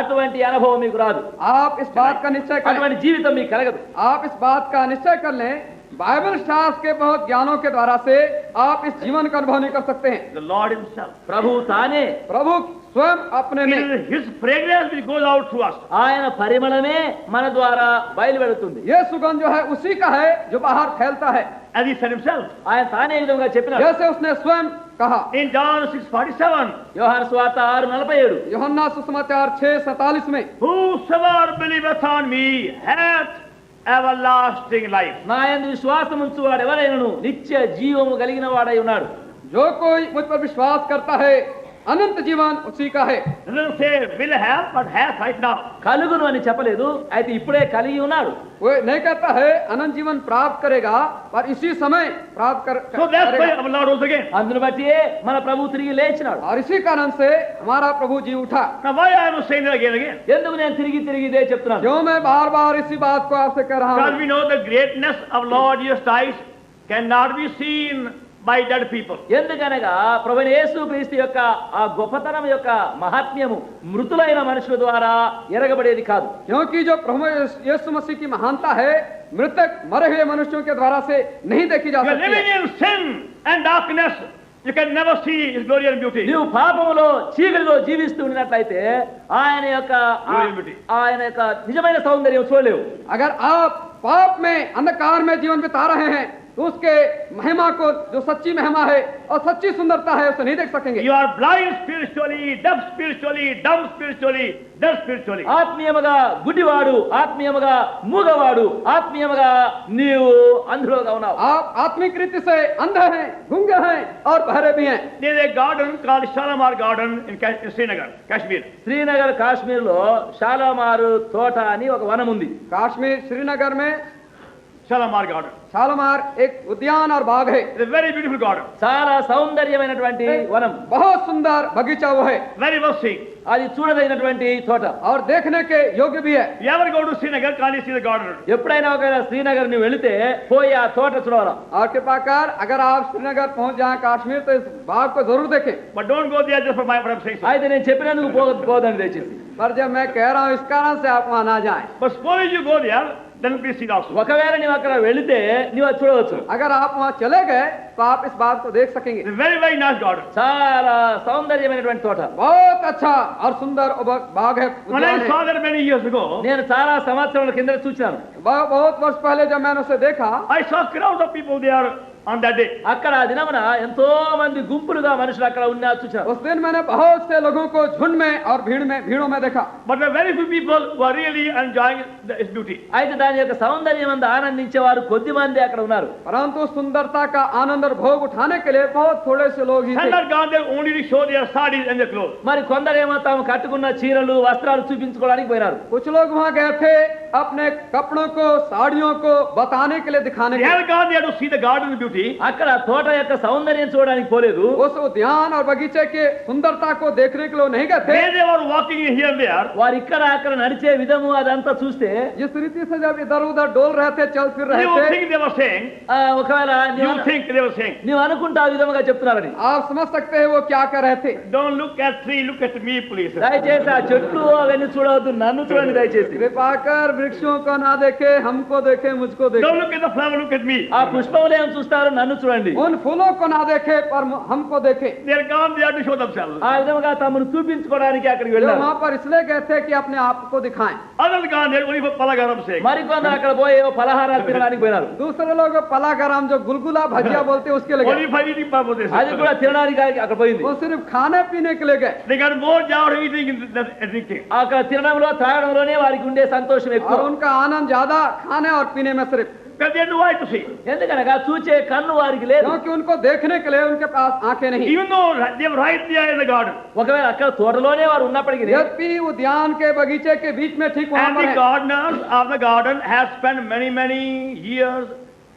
అటువంటి అనుభవం మీకు రాదు, आप इस बात का निश्चय करें, అటువంటి జీవితం మీకు కలగదు. आप इस बात का निश्चय कर लें बाइबल शास्त्र के बहुत ज्ञानों के द्वारा से आप इस जीवन का अनुभव नहीं कर सकते हैं। The Lord Himself. ప్రభు తానే, प्रभु स्वयं अपने It में, is His fragrance which goes out through us. ఆయన పరిమళమే మన ద్వారా బయలువెడుతుంది. ये सुगंध जो है उसी का है जो बाहर फैलता है, As He said Himself. ఆయన తానే ఈ విధంగా చెప్పినాడు. जैसे उसने स्वयं कहा। In John 6:47, యోహాను సువార్త 6:47, यूहन्ना सुसमाचार 6:47 में, whosoever believeth on me hath everlasting life. నా యందు విశ్వాసం ఉంచువాడు ఎవరైనను నిత్య జీవము కలిగిన వాడై ఉన్నాడు. जो कोई मुझ पर विश्वास करता है अनंत जीवन उसी का है। It doesn't say will have, but has right now. కలుగును అని చెప్పలేదు, అయితే ఇప్పుడే కలిగి ఉన్నాడు. वो नहीं कहता है अनंत जीवन प्राप्त करेगा, पर इसी समय प्राप्त So that's why करेगा। our Lord rose again. అందును బట్టి మన ప్రభు తిరిగి లేచినాడు. और इसी कारण से हमारा प्रभु जी उठा। Now why I am saying that again? ఎందుకు నేను తిరిగి తిరిగి ఇదే చెప్తున్నాను? क्यों मैं बार बार इसी बात को आपसे कह रहा Because हूँ? we know the greatness of Lord Jesus Christ cannot be seen by dead people. ఎందుకనగా ప్రభువైన యేసుక్రీస్తు యొక్క ఆ గొప్పతనం యొక్క మహాత్మ్యము మృతులైన మనుషుల ద్వారా ఎరగబడేది కాదు. क्योंकि जो प्रभु यीशु मसीह की महानता है मृतक मरे हुए मनुष्यों के द्वारा से नहीं देखी जा You are सकती living है। in sin and darkness. You can never see His glory and beauty. నీవు పాపములో చీకటిలో జీవిస్తూ ఉన్నట్లయితే ఆయన యొక్క ఆయన యొక్క నిజమైన సౌందర్యం చూడలేవు. अगर आप पाप में अंधकार में जीवन बिता रहे हैं तो उसके महिमा को, जो सच्ची महिमा है और सच्ची सुंदरता है, उसे नहीं देख सकेंगे। You are blind spiritually, deaf spiritually, dumb spiritually, deaf spiritually. ఆత్మీయముగా గుడ్డివాడు, ఆత్మీయముగా మూగవాడు, ఆత్మీయముగా నీవు అంధుడుగా ఉన్నావు. आप आत्मिक रीति से अंधे हैं, गूंगे हैं और बहरे भी हैं। There is a garden called Shalamar Garden in Srinagar, Kashmir. Srinagar Kashmir లో షాలామారు తోట అని ఒక వనం ఉంది. कश्मीर श्रीनगर में Shalamar Garden. शालमार एक उद्यान और बाग है, It's a very beautiful garden. చాలా సౌందర్యమైనటువంటి వనం, बहुत सुंदर बगीचा वो है Very well seen. అది చూడదగినటువంటి తోట. और देखने के योग्य भी है। You ever go to Srinagar, can you see the garden? ఎప్పుడైనా ఒకవేళ శ్రీనగర్ నువ్వు వెళితే పోయి ఆ తోట చూడవరా. और कृपा कर अगर आप श्रीनगर पहुंच जाएं कश्मीर तो इस बाग को जरूर देखें। But don't go there just for my saying so. అయితే నేను చెప్పినందుకు పోదండి దయచేసి. पर जब मैं कह रहा हूँ इस कारण से आप वहां ना जाएं। But suppose you go there, then please see it also. ఒకవేళ నీవు అక్కడ వెళితే నీవు అది చూడవచ్చు. अगर आप वहां चले गए तो आप इस बात को देख सकेंगे। It's a very, very nice garden. చాలా సౌందర్యమైనటువంటి తోట. बहुत अच्छा और सुंदर बाग है, When उद्यान I है। saw that many years ago, నేను చాలా సంవత్సరాల కింద చూశాను. बहुत वर्ष पहले जब मैंने उसे देखा I saw a crowd of people there on that day. అక్కడ ఆ దినమున ఎంతో మంది గుంపులుగా మనుషులు అక్కడ ఉన్నా చూశాను. उस दिन मैंने बहुत से लोगों को झुंड में और भीड़ों में देखा। But there were very few people who are really enjoying its beauty. అయితే దాని యొక్క సౌందర్యం అందు ఆనందించేవారు కొద్ది మంది అక్కడ ఉన్నారు. परंतु सुंदरता का आनंद और भोग उठाने के लिए बहुत थोड़े से लोग ही Some थे। are gone there only to show their sarees and their clothes. మరి కొందరేమో తాము కట్టుకున్న చీరలు వస్త్రాలు చూపించుకోవడానికి పోయినారు. कुछ लोग वहां गए थे अपने कपड़ों को, साड़ियों को बताने के लिए, दिखाने They के लिए। have gone there to see the garden beauty. అక్కడ తోట యొక్క సౌందర్యం చూడడానికి పోలేదు. उस उद्यान और बगीचे के सुंदरता को देखने के लिए वो नहीं गए थे। Where they were walking here and there, వారు ఇక్కడ అక్కడ నడిచే విధము అదంతా చూస్తే जिस रीति से जब इधर उधर डोल रहे थे, चल फिर रहे you would थे, think they were saying, ఒకవేళ you think they were saying, నీవు అనుకుంటా ఆ విధముగా చెప్తున్నారని. आप समझ सकते हैं वो क्या कर रहे थे। don't look at tree, look at me, please. దయచేసి ఆ చెట్లు అవన్నీ చూడవద్దు, నన్ను చూడండి దయచేసి. कृपा कर वृक्षों को ना देखे, हमको देखे, मुझको Don't देखे। look at the flower, look at me. ఆ పుష్పములు ఏం చూస్తారు, నన్ను చూడండి. उन फूलों को ना देखे पर हमको देखे। They are gone there to show themselves. ఆ విధముగా తమను చూపించుకోవడానికి అక్కడికి जो వెళ్ళారు. वहां पर इसलिए गए थे कि अपने आप को दिखाएं। Others gone there only for palagaram sake. మరికొందరు అక్కడ పోయి ఏవో పలహారాలు తినడానికి పోయినారు. दूसरे लोग पला गरम जो गुलगुला भजिया बोलते हैं उसके लिए Only गए। for eating purposes. అది కూడా తినడానికి అక్కడ పోయింది. वो सिर्फ खाने पीने के लिए गए They got more joy of eating than drinking. అక్కడ తినడంలో త్రాగడంలోనే వారికి ఉండే సంతోషం और ఎక్కువ. उनका आनंद ज्यादा खाने और पीने में सिर्फ, Because they had no eye to see. ఎందుకనగా చూచే కన్ను వారికి లేదు. क्योंकि उनको देखने के लिए उनके पास आंखें नहीं। Even though they were right there in the garden. ఒకవేళ అక్కడ తోటలోనే వారు ఉన్నప్పటికీ यद्यपि उद्यान के बगीचे के बीच में ठीक वहां And पर the है। gardeners of the garden have spent many, many years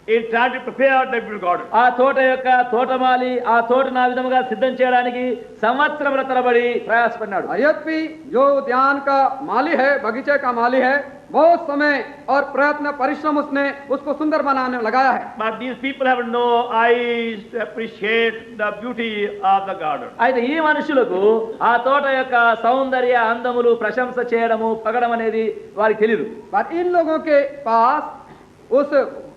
in trying to prepare the beautiful garden. ఆ తోట యొక్క తోటమాలి ఆ తోటను ఆ విధముగా సిద్ధం చేయడానికి సంవత్సరముల తరబడి ప్రయాసపడినాడు. यद्यपि जो उद्यान का माली है, बगीचे का माली है, बहुत समय और प्रयत्न परिश्रम उसने उसको सुंदर बनाने में लगाया है। But these people have no eyes to appreciate the beauty of the garden. అయితే ఈ మనుషులకు ఆ తోట యొక్క సౌందర్య అందములు ప్రశంస చేయడము పగడం అనేది వారికి తెలియదు. पर इन लोगों के पास उस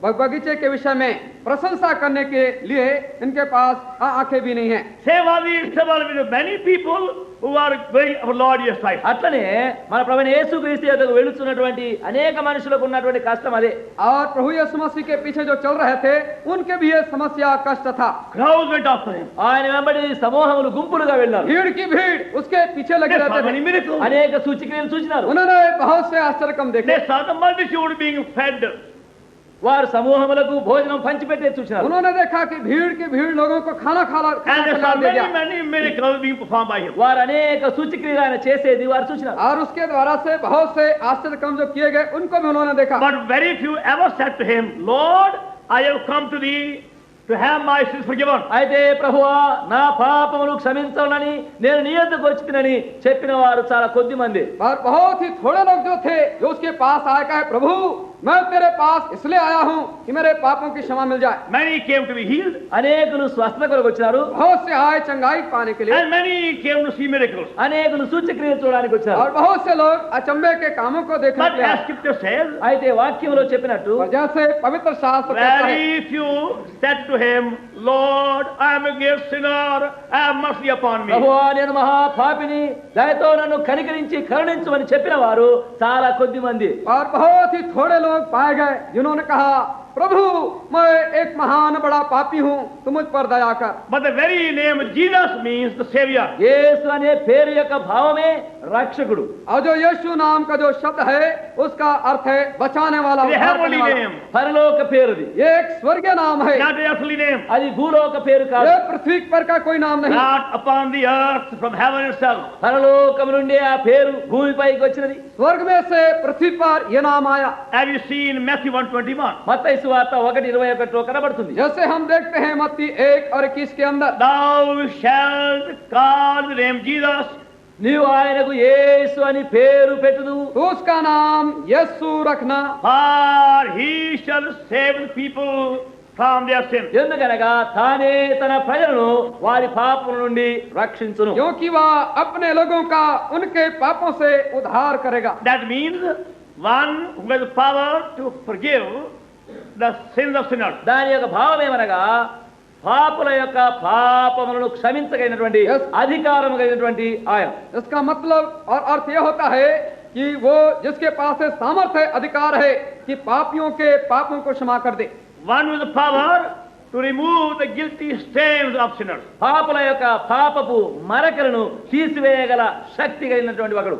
बगीचे के विषय में प्रशंसा करने के लिए इनके पास आंखें भी नहीं है। Same was the trouble with many people who are going for Lord Jesus Christ. అట్లనే మన ప్రభువైన యేసుక్రీస్తు యొద్దకు వెళుతున్నటువంటి అనేక మనుషులకు ఉన్నటువంటి కష్టం అదే. और प्रभु यीशु मसीह के पीछे जो चल रहे थे उनके भी ये समस्या कष्ट था। Crowds went after him. ఆయన వెంబడి సమూహములు గుంపులుగా వెళ్ళారు. भीड़ की भीड़ उसके पीछे लगे They saw रहते many थे। miracles. అనేక సూచక్రియలు చూచినారు. उन्होंने बहुत से आश्चर्य कम देखे। They saw the multitude being fed. వారు సమూహములకు భోజనం పంచిపెట్టే చూచినారు. उन्होंने देखा कि भीड़ की भीड़ लोगों को खाना And they saw खिला दिया। many miracles being performed by him. వారు అనేక సూచక్రియలు ఆయన చేసేది వారు చూచినారు. और उसके द्वारा से बहुत से आश्चर्य कम जो किए गए उनको भी उन्होंने देखा। But very few ever said to him, Lord, I have come to thee to have my sins forgiven. అయితే ప్రభువా నా పాపములు క్షమించాలని నేను నీ యొద్దకు వచ్చినని చెప్పిన వారు చాలా కొద్ది మంది. और बहुत ही थोड़े लोग जो थे जो उसके पास आए कहे प्रभु मैं तेरे पास इसलिए आया हूँ कि मेरे पापों की क्षमा मिल जाए। Many came to be healed, అనేకులు స్వస్థత కొరకు వచ్చినారు. बहुत से आए चंगाई पाने के लिए and many came to see miracles. అనేకులు సూచక్రియలు చూడడానికి వచ్చారు. और बहुत से लोग अचंभे के कामों को देखने But के लिए as आए। Scripture says, అయితే వాక్యంలో చెప్పినట్టు और जैसे पवित्र शास्त्र कहता है very few said to him, Lord, I am a great sinner, have mercy upon me. ప్రభువా నేను మహా పాపిని దయతో నన్ను కనికరించి కరుణించమని చెప్పిన వారు చాలా కొద్ది మంది. और बहुत ही थोड़े लोग पाए गए जिन्होंने कहा प्रभु मैं एक महान बड़ा पापी हूँ तुम मुझ पर दया कर। But the very name Jesus means the Savior. యేసు అనే పేరు యొక్క భావమే రక్షకుడు. और जो यीशु नाम का जो शब्द है उसका अर्थ है बचाने वाला, The उद्धार करने heavenly वाला। name, పరలోక పేరుది. ये एक स्वर्गीय नाम है, not the earthly name, అది భూలోక పేరు కాదు. ये पृथ्वी पर का कोई नाम नहीं। not upon the earth from heaven itself. పరలోకం నుండి ఆ పేరు భూమిపైకి వచ్చినది. स्वर्ग में से पृथ्वी पर ये नाम आया। Have you seen Matthew 1:21? మత్తయి సువార్త 1:21 కనబడుతుంది. जैसे हम देखते हैं मत्ती 1:21 के अंदर Thou shalt call the name Jesus, నీవు ఆయనకు యేసు అని పేరు పెట్టుదు. तो उसका नाम यीशु रखना, for he shall save the people from their sins. ఎందుకనగా తానే తన ప్రజలను వారి పాపముల నుండి రక్షించును. क्योंकि वह अपने लोगों का उनके पापों से उद्धार करेगा। That means one who has the power to forgive the sins of sinners. దాని యొక్క భావం ఏమనగా పాపుల యొక్క పాపములను క్షమించగలిగినటువంటి Yes. అధికారం కలిగినటువంటి ఆయన. इसका मतलब और अर्थ यह होता है कि वो जिसके पास है सामर्थ्य अधिकार है कि पापियों के पापों को क्षमा कर दे। One with the power to remove the guilty stains of sinners. పాపుల యొక్క పాపపు మరకలను తీసివేయగల శక్తి కలిగినటువంటి ఒకడు.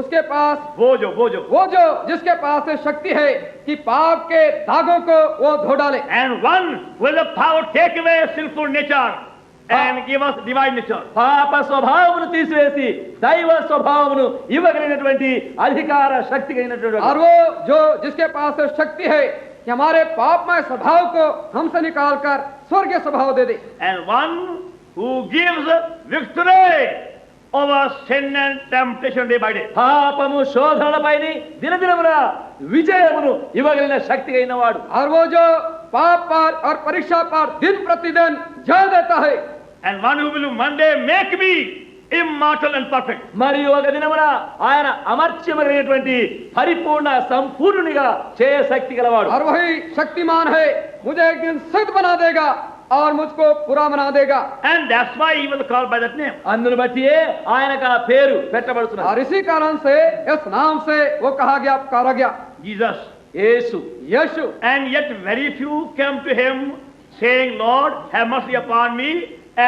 उसके पास Bojo. वो जो जिसके पास है शक्ति है कि पाप के दागों को वो धो डाले। And one with the power to take away sinful nature and give us divine nature. పాప స్వభావమును తీసివేసి దైవ స్వభావమును ఇవ్వగలిగినటువంటి అధికార శక్తి కలిగినటువంటి और ఒకడు. वो जो जिसके पास है शक्ति है कि हमारे पापमय स्वभाव को हमसे निकाल कर स्वर्गीय स्वभाव दे दे। And one who gives victory over sin and temptation day by day. పాపము శోధనలపైని దినదినమున విజయమును ఇవ్వగలిగిన శక్తి అయిన వాడు. और वो जो पाप पर और परीक्षा पर दिन प्रतिदिन जय देता है। And one who will one day make me immortal and perfect. మరియు ఒక దినమున ఆయన అమర్త్యమైనటువంటి పరిపూర్ణ సంపూర్ణునిగా చేయ శక్తి గలవాడు. और वही शक्तिमान है मुझे एक दिन सिद्ध बना देगा और मुझको पूरा बना देगा। And that's why he was called by that name. అందును బట్టియే ఆయనకు ఆ పేరు పెట్టబడుతున్నది. और इसी कारण से इस नाम से वो कहा गया, पुकारा गया Jesus. Yesu. Yeshu. And yet very few came to him saying, Lord, have mercy upon me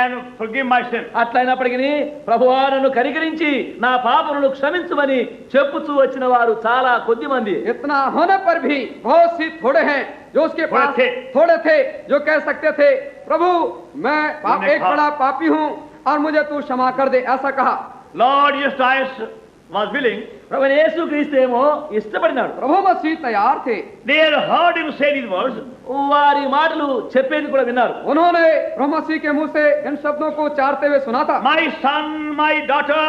and forgive my sin. అట్లయినప్పటికీ ప్రభువా నన్ను కనికరించి నా పాపములను క్షమించుమని చెప్పుచూ వచ్చిన వారు చాలా కొద్ది మంది. इतना होने पर भी बहुत सी थोड़े हैं जो उसके पास थोड़े थे जो कह सकते थे प्रभु मैं एक बड़ा पापी हूँ और मुझे तू क्षमा कर दे, ऐसा कहा। Lord Jesus Christ was willing. ప్రభు యేసుక్రీస్తు ఏమో ఇష్టపడినాడు. प्रभु मसीह तैयार थे। They had heard him say these words. వారి మాటలు చెప్పేది కూడా విన్నారు. उन्होंने प्रभु मसीह के मुंह से इन शब्दों को उच्चारते हुए सुना था। My son, my daughter,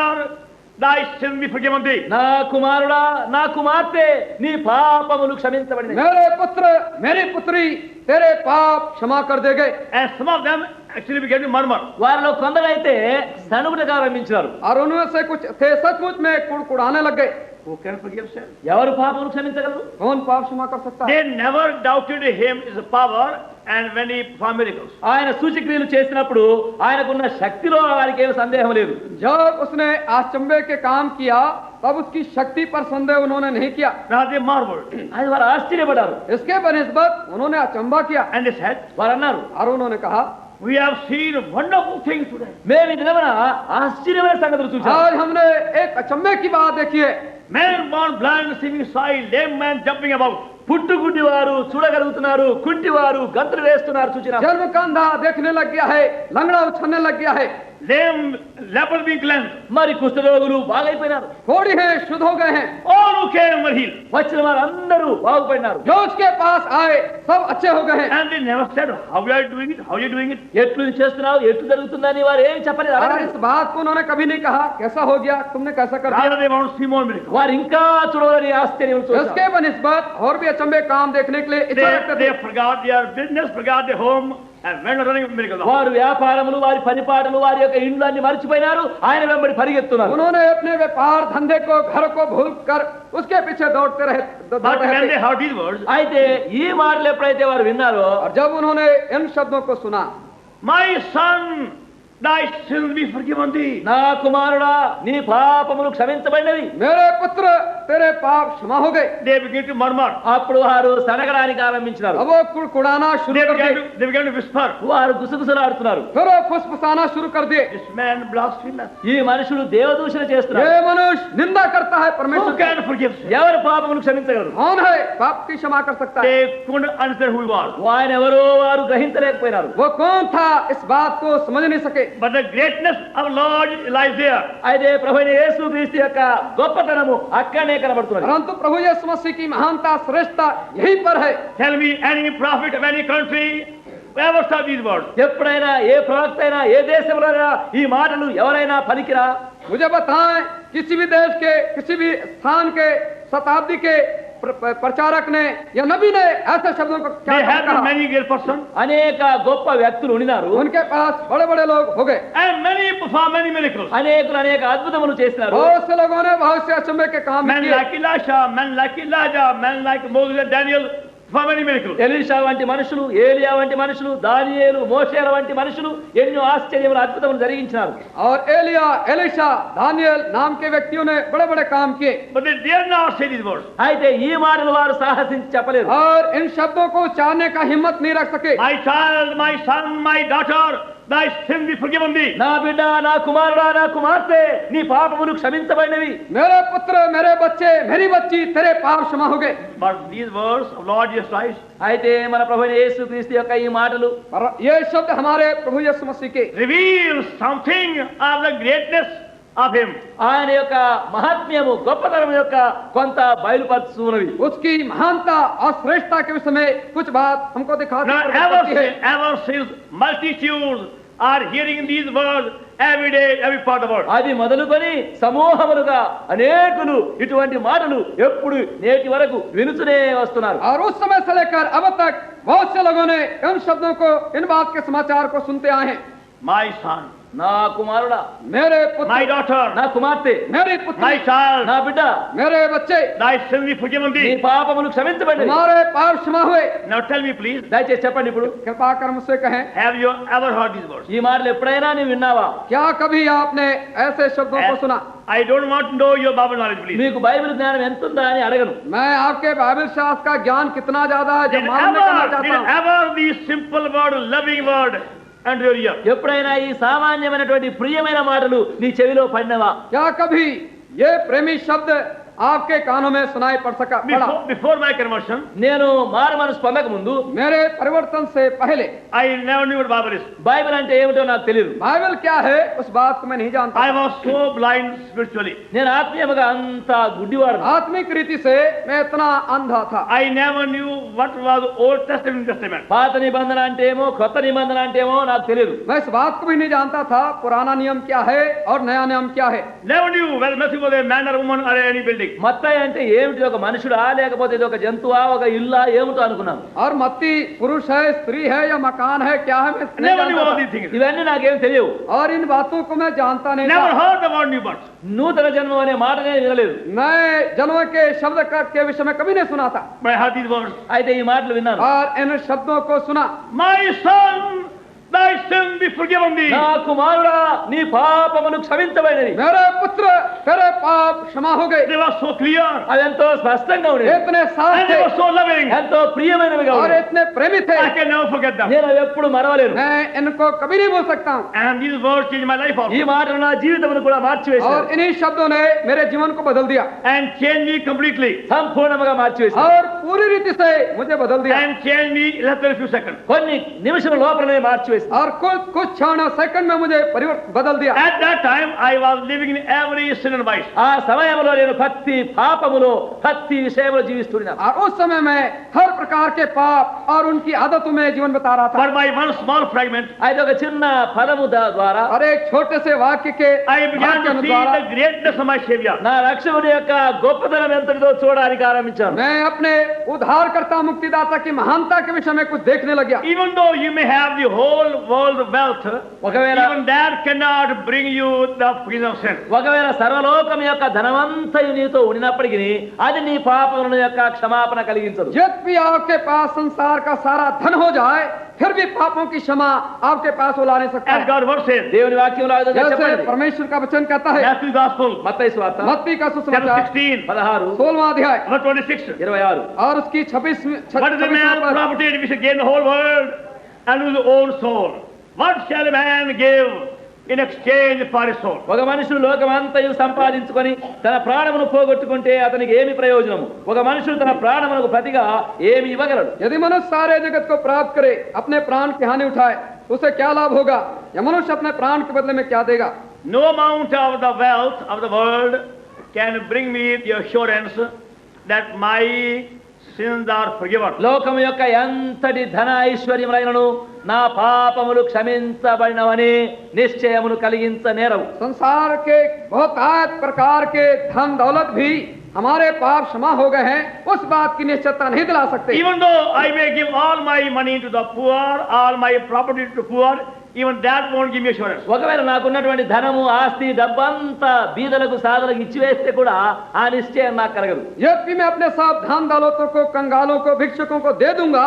thy sin be forgiven thee. నా కుమారుడా నా కుమార్తె నీ పాపములు క్షమించబడినవి. मेरे पुत्र मेरी पुत्री तेरे पाप क्षमा कर दे गए। And some of them actually began to murmur. వారిలో కొందరైతే సణుగుటకు ఆరంభించారు. और उनमें से कुछ थे सचमुच में कुड़कुड़ाने लग गए। Who can forgive sin? ఎవరు పాపమును క్షమించగలరు? कौन पाप क्षमा कर सकता है? They never doubted him is power and when he performed miracles. ఆయన సూచక్రియలు చేసినప్పుడు ఆయనకున్న శక్తిలో వారికి ఏమి సందేహం లేదు. जब उसने आचंबे के काम किया तब उसकी शक्ति पर संदेह उन्होंने नहीं किया। Now they marveled అది వారు ఆశ్చర్యపడ్డారు. इसके बनिस्बत उन्होंने अचंबा किया and they said, వారు అన్నారు, और उन्होंने कहा we have seen wonderful things today. మేము ఈ దినమున ఆశ్చర్యమైన సంగతులు చూసాము. आज हमने एक अचंबे की बात देखी है। Man born blind, receiving sight, lame man jumping about. పుట్టుగుడ్డి వారు చూడగలుగుతున్నారు, కుంటివారు గంతులు వేస్తున్నారు చూచినా. जन्म का अंधा देखने लग गया है, लंगड़ा उछलने लग गया है, Lame leper being cleansed. మరి కుష్ఠరోగులు బాగైపోయినారు. कोढ़ी है शुद्ध हो गए हैं। All who came were healed. వచ్చిన వారు అందరూ బాగుపడినారు. जो उसके पास आए सब अच्छे हो गए हैं। And they never said, how you are doing it? How you doing it? ఎట్లు చేస్తున్నావు, ఎట్లు జరుగుతుందని వారు ఏం చెప్పలేదు. और इस बात को उन्होंने कभी नहीं कहा कैसा हो गया, तुमने कैसा कर दिया। Rather they want to see more miracles. వారు ఇంకా చూడవలని ఆశ్చర్యం చూశారు. इसके बनिस्बत और भी अचंबे काम देखने के लिए इच्छा रखते They थे। forgot their business, forgot their home, and went running miracles. వారు వ్యాపారములు, వారి పనిపాటలు, వారి యొక్క ఇండ్లు అన్ని మర్చిపోయినారు. ఆయన వెంబడి పరిగెత్తున్నారు. उन्होंने अपने व्यापार धंधे को घर को भूल कर उसके पीछे दौड़ते रहे But when they heard these words, అయితే ఈ మాటలు ఎప్పుడైతే వారు విన్నారో, और जब उन्होंने इन शब्दों को सुना, my son, thy sins be forgiven thee. నా కుమారుడా నీ పాపములు క్షమించబడినవి. मेरे पुत्र तेरे पाप क्षमा हो गए। They began to murmur. అప్పుడు వారు సనగడానికి ఆరంభించినారు. अब वो कुड़कुड़ाना शुरू कर दिए, They began to whisper. వారు గుసగుసలాడుతున్నారు. फिर वो फुसफुसाना शुरू कर दिए। This man blasphemous. ఈ మనుషులు దేవదూషణ చేస్తున్నారు. ये मनुष्य निंदा करता है Who परमेश्वर की। can forgive sin? ఎవరు పాపములు క్షమించగలరు? कौन है पाप की क्षमा कर सकता है? They couldn't understand who he was. ఆయన ఎవరో వారు గ్రహించలేకపోయినారు. वो कौन था इस बात को समझ नहीं सके। But the greatness of Lord lies there. అయితే ప్రభువైన యేసుక్రీస్తు యొక్క గొప్పతనము అక్కడనే కనబడుతున్నది. परंतु प्रभु यीशु मसीह की महानता श्रेष्ठता यहीं पर है। Tell me any prophet of any country who ever said these words. ఎప్పుడైనా ఏ ప్రవక్త అయినా ఏ దేశంలోనైనా ఈ మాటలు ఎవరైనా పలికిరా? मुझे बताएं किसी भी देश के किसी भी स्थान के शताब्दी के प्रचारक ने या नबी ने ऐसे शब्दों को क्या They have कहा? been many great persons అనేక గొప్ప వ్యక్తులు ఉన్నారు. उनके पास बड़े बड़े लोग हो गए। and many perform many miracles. అనేకులు అనేక అద్భుతములు చేసినారు. बहुत से लोगों ने बहुत से अचंभे के काम Men किए। like Elisha, men like Elijah, men like Moses and Daniel perform many miracles. Elisha వంటి మనుషులు, ఏలియా వంటి మనుషులు, దానియేలు, మోషేల వంటి మనుషులు ఎన్నో ఆశ్చర్యములు అద్భుతములు జరిగించినారు. और एलिया एलिशा दानियल नाम के व्यक्तियों ने बड़े बड़े काम किए। But they dare not say these words. అయితే ఈ మాటలు వారు సాహసించి చెప్పలేరు. और इन शब्दों को उच्चारने का हिम्मत नहीं रख सके। My child, my son, my daughter, thy sin be forgiven thee. నా బిడ్డ, నా కుమారుడా, నా కుమార్తె నీ పాపములు క్షమించబడినవి. मेरे पुत्र मेरे बच्चे मेरी बच्ची तेरे पाप क्षमा हो गए। But these words of Lord Jesus Christ అయితే మన ప్రభువైన యేసుక్రీస్తు యొక్క ఈ మాటలు और ये शब्द हमारे प्रभु यीशु मसीह के reveal something of the greatness of him. ఆయన యొక్క మహాత్మ్యము, గొప్పతనం యొక్క కొంత బయలుపరుచున్నవి. उसकी महानता और श्रेष्ठता के विषय में कुछ बात हमको दिखाती Now है। ever since multitudes are hearing these words every day, every part of the world. అది మొదలుకొని సమూహములుగా అనేకులు ఇటువంటి మాటలు ఎప్పుడు నేటి వరకు వినుచునే వస్తున్నారు. और उस समय से लेकर अब तक बहुत से लोगों ने इन शब्दों को इन बात के समाचार को सुनते आए हैं। My son, నా కుమారుడా, मेरे पुत्र my daughter, నా కుమార్తె, मेरी पुत्री my child, నా బిడ్డ मेरे बच्चे thy sin be forgiven నీ thee. పాపములు క్షమించబడినవి. तुम्हारे पाप क्षमा हुए। Now tell me please, దయచేసి చెప్పండి, ఇప్పుడు कृपा कर मुझसे कहें have you ever heard these words? ఈ మాటలు ఎప్పుడైనా నీవు విన్నావా? क्या कभी आपने ऐसे शब्दों को सुना? I don't want to know your Bible knowledge, please. మీకు బైబిల్ జ్ఞానం ఎంత ఉందా అని అడగను. मैं आपके बाइबल शास्त्र का ज्ञान कितना ज्यादा है Did जब मालूम करना ever, चाहता did हूँ। ever these simple word, loving word, enter your ear? ఎప్పుడైనా ఈ సామాన్యమైనటువంటి ప్రియమైన మాటలు నీ చెవిలో పడినవా? क्या कभी ये प्रेमी शब्द आपके कानों में सुनाई पड़ सका पड़ा? Before my conversion, నేను మారు మనసు పొందక ముందు मेरे परिवर्तन से पहले I never knew what Bible is. Bible అంటే ఏమిటో నాకు తెలియదు. बाइबल क्या है उस बात को मैं नहीं जानता। I was so blind spiritually. నేను ఆత్మీయముగా అంత గుడ్డివాడు. आत्मिक रीति से मैं इतना अंधा था। I never knew what was Old Testament, New Testament. పాత నిబంధన అంటే ఏమో, కొత్త నిబంధన అంటే ఏమో నాకు తెలియదు. मैं इस बात को भी नहीं जानता था पुराना नियम क्या है और नया नियम क्या है। Never knew whether Matthew was a man or woman or any building. building. మత్తయి అంటే ఏమిటి? ఒక మనుషుడా లేకపోతే ఇది ఒక జంతువా, ఒక ఇల్లా, ఏమిటో అనుకున్నాను. और मत्ती पुरुष है, स्त्री है या मकान है, क्या है, मैं नहीं Never knew जानता all था। these things. ఇవన్నీ నాకేం తెలియవు. और इन बातों को मैं जानता नहीं Never था। heard the word new birth. నూతన జన్మం అనే మాటనే వినలేదు. मैं जन्म के शब्द के विषय में कभी नहीं सुना था, But I heard these words. అయితే ఈ మాటలు విన్నాను. और इन शब्दों को सुना। My son, thy sin be forgiven thee. నా కుమారుడా, నీ పాపములు క్షమించబడినవి. मेरे पुत्र, तेरे पाप क्षमा हो गए। They were so clear. అవి ఎంతో స్పష్టంగా ఉండేవి, इतने साफ And they थे were so loving. ఎంతో ప్రియమైనవిగా और ఉండేవి. इतने प्रेमी थे, I can never forget them. నేను అవి ఎప్పుడు మరవలేను. मैं इनको कभी नहीं भूल सकता हूँ। And these words changed my life ఈ also. మాటలు నా జీవితమును కూడా और మార్చివేశారు, इन्हीं शब्दों ने मेरे जीवन को बदल दिया And changed me completely. సంపూర్ణముగా మార్చివేశారు. और पूरी रीति से मुझे बदल दिया। And changed me in less than a few seconds. కొన్ని నిమిషముల లోపలనే మార్చివేశారు. और कुछ क्षण सेकंड में मुझे परिवर्तन बदल दिया। At that time, I was living in every sin and vice. ఆ సమయంలో నేను ప్రతి పాపములో ప్రతి విషయంలో జీవిస్తున్నాను. और उस समय में हर प्रकार के पाप और उनकी आदतों में जीवन बिता रहा था। But by one small fragment, అయితే ఒక చిన్న ఫలము ద్వారా और एक छोटे से वाक्य के I began to see द्वारा the greatness of my Savior. నా రక్షకుడి యొక్క గొప్పతనం ఎంతటిదో చూడడానికి ఆరంభించాను. मैं अपने उद्धारकर्ता मुक्तिदाता की महानता के विषय में कुछ देखने लग गया। Even though you may have the whole world wealth, ఒకవేళ even that cannot bring you the forgiveness of sin. ఒకవేళ సర్వలోకం యొక్క ధనవంతయు నీతో ఉండినప్పటికీ అది నీ పాపముల యొక్క క్షమాపణ కలిగించదు. जब भी आपके पास संसार का सारा धन हो जाए, फिर भी पापों की क्षमा आपके पास वो ला नहीं सकता As है। God's word says, దేవుని వాక్యంలో ఆ విధంగా जैसे చెప్పండి. परमेश्वर का वचन कहता है, Matthew Gospel, మత్తయి సువార్త मत्ती का chapter सुसमाचार 16, 16 16वां अध्याय verse 26. 26 और उसकी 26 What is a man profited if he should gain the whole world and lose his own soul? What shall a man give in exchange for his soul? ఒక మనుషుడు లోకమంతయు సంపాదించుకొని తన ప్రాణమును పోగొట్టుకుంటే అతనికి ఏమి ప్రయోజనము? ఒక మనుషుడు తన ప్రాణమునకు ప్రతిగా ఏమి ఇవ్వగలడు? यदि मनुष्य सारे जगत को प्राप्त करे, अपने प्राण की हानि उठाए, तो उसे क्या लाभ होगा? या मनुष्य अपने प्राण के बदले में क्या देगा? No amount of the wealth of the world can bring me the assurance that my sins are forgiven. లోకము యొక్క ఎంతటి ధన ఐశ్వర్యములైనను నా పాపములు క్షమించబడినవని నిశ్చయమును కలిగించనేరవు. संसार के बहुत प्रकार के धन दौलत भी हमारे पाप क्षमा हो गए हैं, उस बात की निश्चयता नहीं दिला सकते। Even though I may give all my money to the poor, all my property to the poor, even that won't give me assurance. ఒకవేళ నాకున్నటువంటి ధనము ఆస్తి డబ్బంతా బీదలకు సాధలకు ఇచ్చివేస్తే కూడా ఆ నిశ్చయం నాకు కలగదు. यदि मैं अपने सब धन दौलतों को कंगालों को भिक्षुकों को दे दूंगा,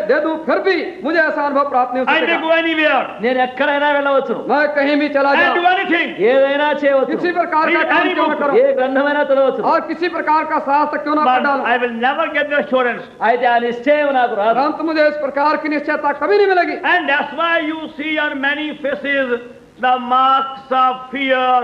दे दूं, फिर भी मुझे ऐसा अनुभव प्राप्त नहीं हो I may सकेगा। go anywhere నేను ఎక్కడైనా వెళ్ళవచ్చును, मैं कहीं भी चला and do जाऊं, anything. ఏదైనా చేయవచ్చు, किसी प्रकार का Read काम any क्यों न book. करूं, ఏ గ్రంథమైనా చదవచ్చు, और किसी प्रकार का शास्त्र क्यों न पढ़ But डालूं, I will never get the assurance. అయితే ఆ నిశ్చయం నాకు రాదు. परंतु मुझे इस प्रकार की निश्चयता कभी नहीं मिलेगी। And that's why you see on many faces the marks of fear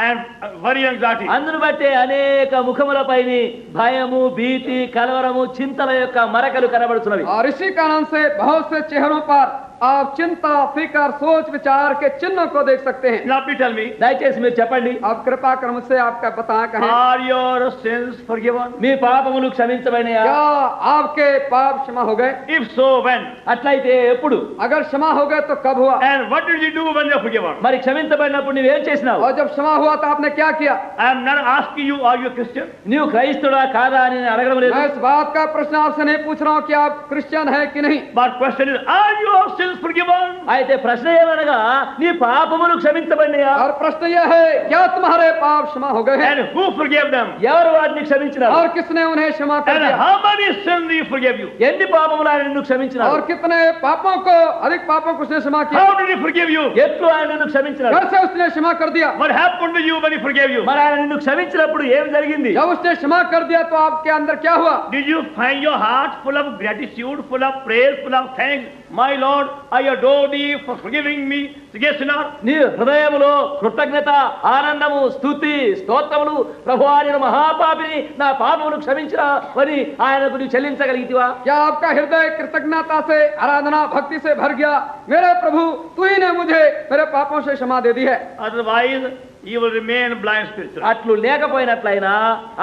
and worry and anxiety. అందును బట్టే అనేక ముఖములపైన భయము, భీతి, కలవరము, చింతల యొక్క మరకలు కనబడుతున్నవి. और इसी कारण से बहुत से चेहरों पर आप चिंता, फिकर, सोच विचार के चिन्हों को देख सकते हैं। Now please tell me, దయచేసి మీరు చెప్పండి, आप कृपा कर मुझसे आपका बताएं, कहें are your sins forgiven? మీ పాపములు క్షమించబడినయా? क्या आपके पाप क्षमा हो गए? If so, when? అట్లయితే ఎప్పుడు? अगर क्षमा हो गए तो कब हुआ? And what did you do when you are forgiven? మరి క్షమించబడినప్పుడు నువ్వేం చేసినావు? और जब क्षमा हुआ तो आपने क्या किया? I am not asking you, are you a Christian? నీవు క్రైస్తవుడా కాదా అని నేను అడగడం లేదు. मैं इस बात का प्रश्न आपसे नहीं पूछ रहा हूँ कि आप क्रिश्चियन है कि नहीं। But question is, are your sins forgiven? అయితే ప్రశ్న ఏమనగా నీ పాపములు క్షమించబడినయా? और प्रश्न यह है, क्या तुम्हारे पाप क्षमा हो गए हैं? And who forgave them? ఎవరు వాటిని క్షమించినారు? और किसने उन्हें क्षमा कर And दिया? how many sins he forgave you? ఎన్ని పాపములు ఆయన నిన్ను క్షమించినారు? और कितने पापों को, अधिक पापों को उसने क्षमा किया? How did he forgive you? ఎట్లు ఆయన నిన్ను క్షమించినారు? कैसे उसने क्षमा कर दिया? What happened to you when he forgave you? మరి ఆయన నిన్ను క్షమించినప్పుడు ఏం జరిగింది? जब उसने क्षमा कर दिया तो आपके अंदर क्या हुआ? Did you find your heart full of gratitude, full of praise, full of thanks? My Lord, I adore thee for forgiving me, the sinner. నీ హృదయములో కృతజ్ఞత, ఆనందము, స్తుతి, స్తోత్రములు, ప్రభువా నేను మహాపాపిని, నా పాపములు క్షమించిరా అని ఆయనకు నీవు చెల్లించగలిగితివా? क्या आपका हृदय कृतज्ञता से, आराधना, भक्ति से भर गया? मेरे प्रभु, तू ही ने मुझे मेरे पापों से क्षमा दे दी है। Otherwise, you will remain blind spiritually. అట్లు లేకపోయినట్లయినా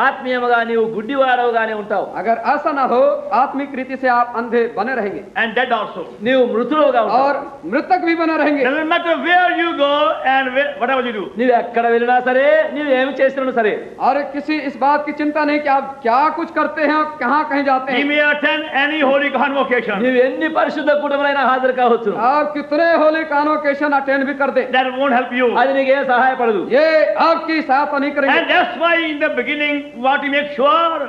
ఆత్మీయముగా నీవు గుడ్డివాడవుగానే ఉంటావు. अगर ऐसा ना हो आत्मिक रीति से आप अंधे बने रहेंगे And dead also. నీవు మృతులుగా ఉంటావు. और मृतक भी बने रहेंगे. Doesn't matter where you go and whatever you do. నీవు ఎక్కడ వెళ్ళినా సరే, నీవు ఏమి చేసినా సరే, और किसी इस बात की चिंता नहीं कि आप क्या कुछ करते हैं और कहाँ कहीं जाते You हैं. may attend any holy convocation. నీవు ఎన్ని పరిశుద్ధ కుటుంబమైనా హాజరు కావచ్చు, आप कितने होली कॉन्वोकेशन अटेंड भी कर दे, That won't help you. అది నీకేం సహాయపడదు. ये आपकी सहायता नहीं करेंगे. And that's why in the beginning we want to make sure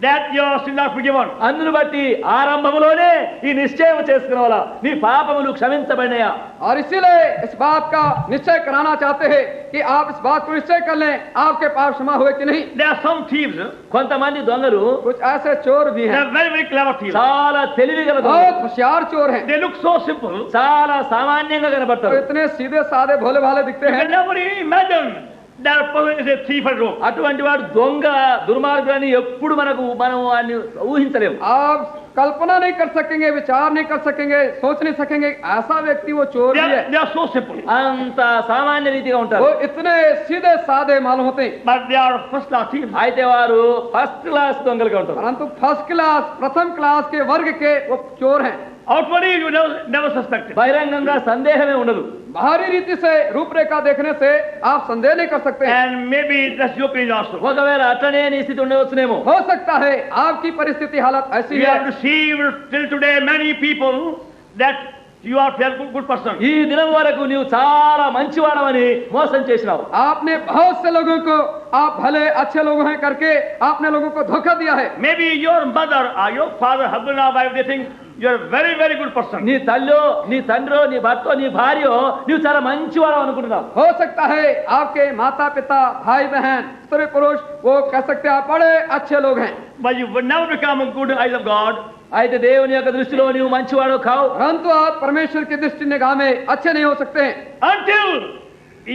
that your sins are forgiven. అందును బట్టి ఆరంభములోనే ఈ నిశ్చయం చేసుకున్న వాళ్ళ నీ పాపములు క్షమించబడినయా. और इसीलिए इस बात का निश्चय कराना चाहते हैं कि आप इस बात को निश्चय कर लें आपके पाप क्षमा हुए कि नहीं. There are some thieves. కొంతమంది దొంగలు कुछ ऐसे चोर भी They हैं, are very, very clever thieves. చాలా తెలివిగల बहुत దొంగలు, होशियार चोर हैं. They look so simple. చాలా సామాన్యంగా तो కనబడతారు. इतने सीधे साधे भोले भाले दिखते You हैं. can never imagine that person is a thief or rogue. అటువంటి వాడు దొంగ దుర్మార్గులని ఎప్పుడు మనం వాడిని ఊహించలేము. आप कल्पना नहीं कर सकेंगे, विचार नहीं कर सकेंगे, सोच नहीं सकेंगे ऐसा व्यक्ति वो चोर भी है. They are so simple. అంత సామాన్య రీతిగా ఉంటారు. वो इतने सीधे साधे मालूम होते हैं, But they are first class thieves. అయితే వారు ఫస్ట్ క్లాస్ దొంగలుగా ఉంటారు. परंतु फर्स्ट क्लास प्रथम क्लास के वर्ग के वो चोर हैं. Outwardly you never suspect it. బహిరంగంగా సందేహమే ఉండదు. बाहरी रीति से रूपरेखा देखने से आप संदेह नहीं कर सकते. And maybe that's your case also. ఒకవేళ అట్లనే నీ స్థితి ఉండవచ్చునేమో. हो सकता है आपकी परिस्थिति हालत ऐसी We है. have received till today many people that you are a good person. ఈ దినం వరకు నీవు చాలా మంచివాడవని మోసం చేసినావు. आपने बहुत से लोगों को आप भले अच्छे लोग हैं करके आपने लोगों को धोखा दिया है. Maybe your mother or your father, husband or wife, they think you are a very, very good person. నీ తల్లో, నీ తండ్రో, నీ భర్తో, నీ భార్యో నీవు చాలా మంచివాడు అనుకుంటున్నావు. हो सकता है आपके माता पिता भाई बहन स्त्री पुरुष वो कह सकते हैं आप बड़े अच्छे लोग हैं, But you will never become a good eyes of God అయితే దేవుని యొక్క దృష్టిలో నీవు మంచివాడు కావు परंतु आप परमेश्वर की दृष्टि निगाह में अच्छे नहीं हो सकते हैं until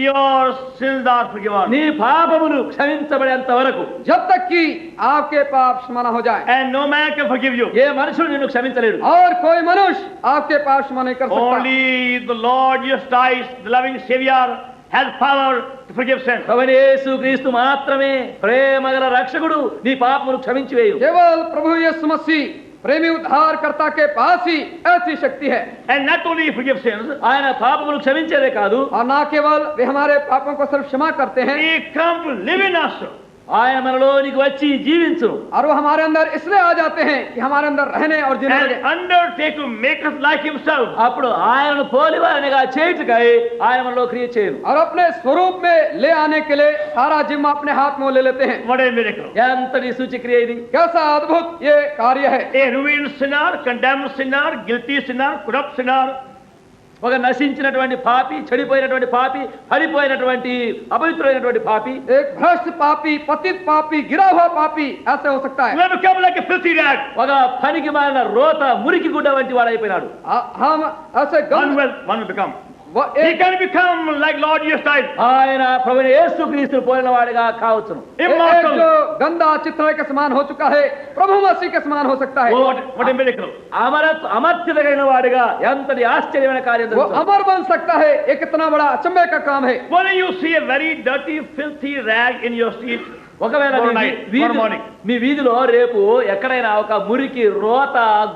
your sins are forgiven. నీ పాపములు క్షమించబడేంత వరకు. जब तक कि आपके पाप क्षमा न हो जाए. And no man can forgive you. ఏ మనుషుడు నిన్ను క్షమించలేడు. और कोई मनुष्य आपके पाप क्षमा नहीं कर सकता. Only the Lord Jesus Christ, the loving Savior, has power to forgive sins. ప్రభువైన యేసుక్రీస్తు మాత్రమే ప్రేమగల రక్షకుడు నీ పాపములు క్షమించి వేయు. केवल प्रभु यीशु मसीह प्रेमी उद्धारकर्ता के पास ही ऐसी शक्ति है. And not only forgive sins, ఆయన పాపములు క్షమించేదే కాదు, और न केवल वे हमारे पापों को सिर्फ क्षमा करते हैं, He come to live in us. ఆయన మనలోనికి వచ్చి జీవించును. और वो हमारे अंदर इसलिए आ जाते हैं कि हमारे अंदर रहने और जीने And लगे. undertake to make us like Himself. అప్పుడు ఆయనను పోలివారనిగా చేయుటకై ఆయన మనలో క్రియ చేయను. और अपने स्वरूप में ले आने के लिए सारा जिम्मा अपने हाथ में वो ले लेते हैं. What a miracle. ఎంతటి సూచక్రియ ఇది. कैसा अद्भुत ये कार्य है. A ruined sinner, condemned sinner, guilty sinner, corrupt sinner, ఒక నశించినటువంటి పాపి, చెడిపోయినటువంటి పాపి, పడిపోయినటువంటి అపవిత్రమైనటువంటి పాపి, एक भ्रष्ट पापी, पतित पापी, गिरा हुआ पापी ऐसे हो सकता you है. have become like a filthy rag. ఒక పనికి మాలిన రోత మురికి గుడ్డ వంటి వాడైపోయినాడు. हम ऐसे One will become. वो He एक can become like Lord Jesus Christ. ఆయన ప్రభువైన యేసుక్రీస్తును పోలిన వాడిగా కావచ్చును. एक Immortal. जो गंदा चित्र के समान हो चुका है प्रभु मसीह के समान हो सकता है. What a miracle. అమర్త్యత కలిగిన వాడిగా ఎంతటి ఆశ్చర్యమైన కార్యం वो జరుగుతుంది. अमर बन सकता है. एक कितना बड़ा अचंभे का काम है. When you see a very dirty, filthy rag in your street, ఒకవేళ మీ Tomorrow night, వీధి- tomorrow morning. మీ వీధిలో రేపు ఎక్కడైనా ఒక మురికి రోత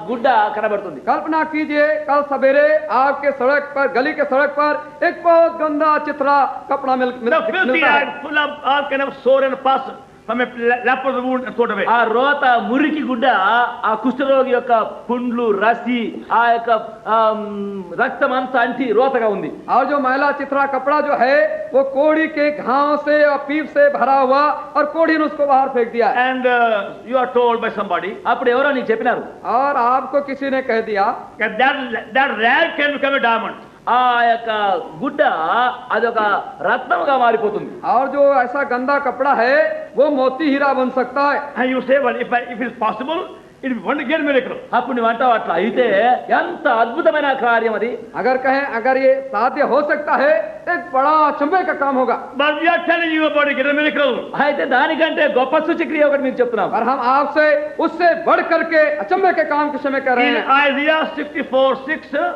గుడ్డ కనబడుతుంది. कल्पना कीजिए कल सवेरे आपके सड़क पर गली के सड़क पर एक बहुत गंदा चित्रा कपड़ा the filthy मिलता है. rag full of all kind of sore and pus from a leper's wound and thrown away. ఆ రోత మురికి గుడ్డ ఆ కుష్ఠరోగి యొక్క పుండ్లు రసి ఆ యొక్క రక్తం అంతా అంటి రోతగా ఉంది. और जो मैला चित्रा कपड़ा जो है वो कोढ़ी के घाव से और पीप से भरा हुआ और कोढ़ी ने उसको बाहर फेंक दिया है. And you are told by somebody అప్పుడు ఎవరో నీకు చెప్పినారు, और आपको किसी ने कह दिया that rag can become a diamond. ఆ యొక్క గుడ్డ అదొక రత్నముగా మారిపోతుంది. और जो ऐसा गंदा कपड़ा है वो मोती हीरा बन सकता है. And you say, well, if it's possible, it will one again miracle. అప్పుడు నువ్వు అంటావు అట్లా అయితే ఎంత అద్భుతమైన కార్యం అది. अगर कहें अगर ये साध्य हो सकता है एक बड़ा अचंभे का काम होगा. But we are telling you about it, a miracle. అయితే దానికంటే గొప్ప సూచక్రియ ఒకటి మీకు చెప్తున్నాం. और हम आपसे उससे बढ़ करके अचंभे के काम के समय कर रहे In हैं. Isaiah 64:6,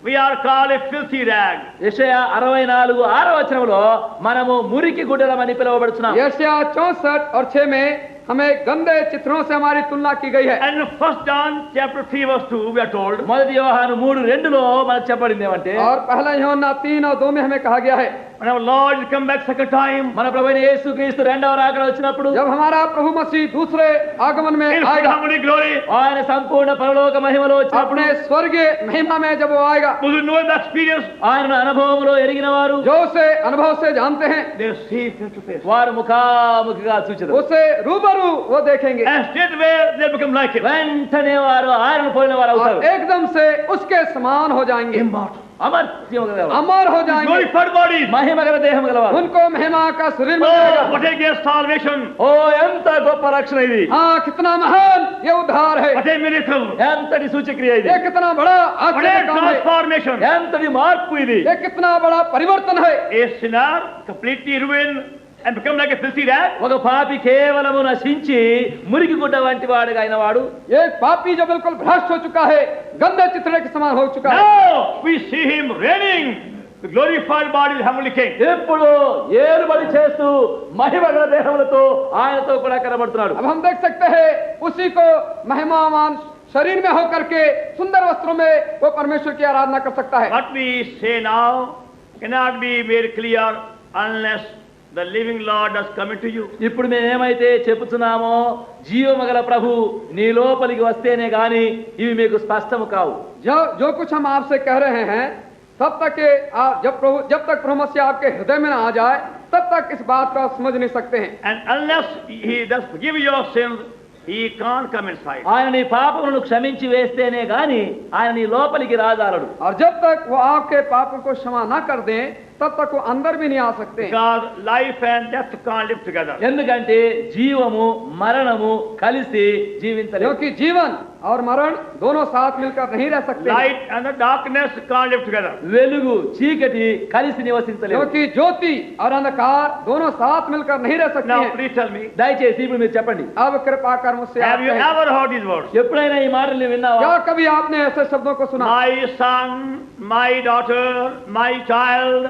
we are called a filthy rag. యెషయా 64:6 మనము మురికి గుడ్డలమని పిలువబడుచున్నాం. यशायाह 64 और 6 में हमें गंदे चित्रों से हमारी तुलना की गई है। And in 1 John chapter 3 verse 2 we are told, మొదటి యోహాను 3:2 మనకు చెప్పబడింది ఏమంటే, और पहला यूहन्ना 3 और 2 में हमें कहा गया है, when our Lord will come back second time మన ప్రభువైన యేసుక్రీస్తు రెండవ రాకడ వచ్చినప్పుడు जब हमारा प्रभु मसीह दूसरे आगमन में in आएगा, heavenly glory, ఆయన సంపూర్ణ పరలోక మహిమలో వచ్చినప్పుడు अपने स्वर्गीय महिमा में जब वो आएगा, those who know the experience, ఆయన అనుభవంలో ఎరిగిన వారు जो उसे अनुभव से जानते हैं they see face to face. వారు ముఖాముఖిగా చూచెదరు. उसे रूबरू वो देखेंगे And straightway they become like him. వెంటనే వారు ఆయన పోయిన వారు అవుతారు. और एकदम से उसके समान हो जाएंगे, Immortal. అమర్త్యం గలవారు, अमर हो जाएंगे, Glorified bodies. మహిమ గల దేహం గలవారు. उनको महिमा का शरीर मिल Oh, जाएगा। what a great salvation. ఓ ఎంత గొప్ప రక్షణ ఇది, हाँ, कितना महान ये उद्धार है, What a miracle. ఎంతటి సూచక్రియ ఇది, ये कितना बड़ा What a आश्चर्य काम है, transformation. ఎంతటి మార్పు ఇది. ये कितना बड़ा परिवर्तन है। A sinner completely ruined and become like a filthy rag. ఒక పాపి కేవలము నశించి మురికి గుడ్డ వంటి వాడుగా అయిన వాడు, एक पापी जो बिल्कुल भ्रष्ट हो चुका है, गंदे चित्रे के समान हो चुका है, Now we see him reigning, the glorified body of the heavenly king. ఇప్పుడు ఏలుబడి చేస్తూ మహిమ గల దేహములతో ఆయనతో కూడా కనబడుతున్నాడు. अब हम देख सकते हैं उसी को महिमावान शरीर में होकर के सुंदर वस्त्रों में वो परमेश्वर की आराधना कर सकता है। What we say now cannot be made clear unless the living Lord does come into you. ఇప్పుడు మేమేమైతే చెప్పుతున్నామో జీవమగల ప్రభు నీ లోపలికి వస్తేనే గాని ఇవి మీకు స్పష్టము కావు. जो कुछ हम आपसे कह रहे हैं तब तक जब तक प्रभु मसीह आपके हृदय में ना आ जाए तब तक इस बात को आप समझ नहीं सकते हैं। And unless he does forgive your sins, he can't come inside. ఆయన నీ పాపములను క్షమించి వేస్తేనే గాని ఆయన నీ లోపలికి రాజాలడు. और जब तक वो आपके पापों को क्षमा ना कर दें तब तक वो अंदर भी नहीं आ सकते। Because life and death can't live together. ఎందుకంటే జీవము మరణము కలిసి జీవించలేవు. क्योंकि जीवन और मरण दोनों साथ मिलकर नहीं रह सकते, Light and the darkness can't live together. వెలుగు చీకటి కలిసి నివసించలేవు. क्योंकि ज्योति और अंधकार दोनों साथ मिलकर नहीं रह सकते Now हैं। please tell me, దయచేసి ఇప్పుడు మీరు చెప్పండి, अब कृपा कर मुझसे आप have you कहें, ever heard these words? ఎప్పుడైనా ఈ మాటలు విన్నావా? क्या कभी आपने ऐसे शब्दों को सुना? My son, my daughter, my child,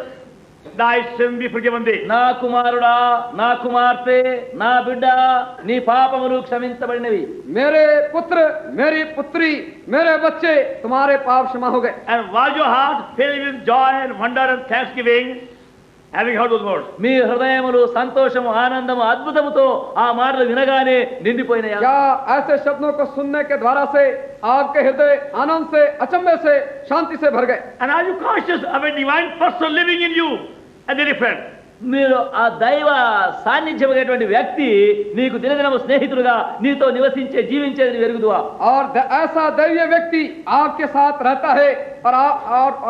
thy sin be forgiven thee. నా కుమారుడా, నా కుమార్తె, నా బిడ్డ, నీ పాపములు క్షమించబడినవి. मेरे पुत्र, मेरी पुत्री, मेरे बच्चे, तुम्हारे पाप क्षमा हो गए। And was your heart filled with joy and wonder and thanksgiving, having heard those words? మీ హృదయములు సంతోషము, ఆనందము, అద్భుతముతో ఆ మాటలు వినగానే నిండిపోయినాయా? क्या ऐसे शब्दों को सुनने के द्वारा से आपके हृदय आनंद से, अचंभे से, शांति से भर गए? And are you conscious of a divine person living in you as a dear friend? మీరు ఆ దైవ సాన్నిధ్యమైనటువంటి వ్యక్తి నీకు దినదినము స్నేహితుడుగా నీతో నివసించే జీవించేది వెరుగుదువా? और ऐसा दैवीय व्यक्ति आपके साथ रहता है और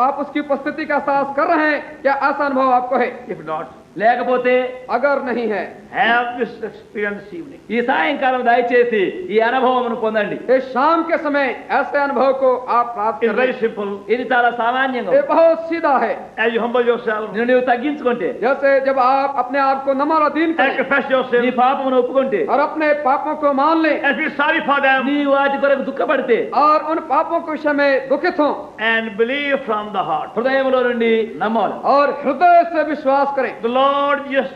आप उसकी उपस्थिति का एहसास कर रहे हैं, क्या ऐसा अनुभव आपको है? If not, లేకపోతే अगर नहीं है, have this experience this evening. ఈ సాయంకాలం దయచేసి ఈ అనుభవమును పొందండి. इस शाम के समय ऐसे अनुभव को आप प्राप्त It's कर very लें। simple. ఇది చాలా సామాన్యంగా ये बहुत सीधा है। As you humble yourself నిన్ను నీవు తగ్గించుకుంటే, जैसे जब आप अपने आप को नम्र और दीन and करें confess your నీ sins పాపమును ఒప్పుకుంటే, और अपने पापों को मान लें and feel sorry for them నీ వాటి కొరకు దుఃఖపడితే, और उन पापों के विषय में दुखित हों and believe from the heart. హృదయములో నుండి నమ్మాలి. और हृदय से विश्वास करें, The Lord Jesus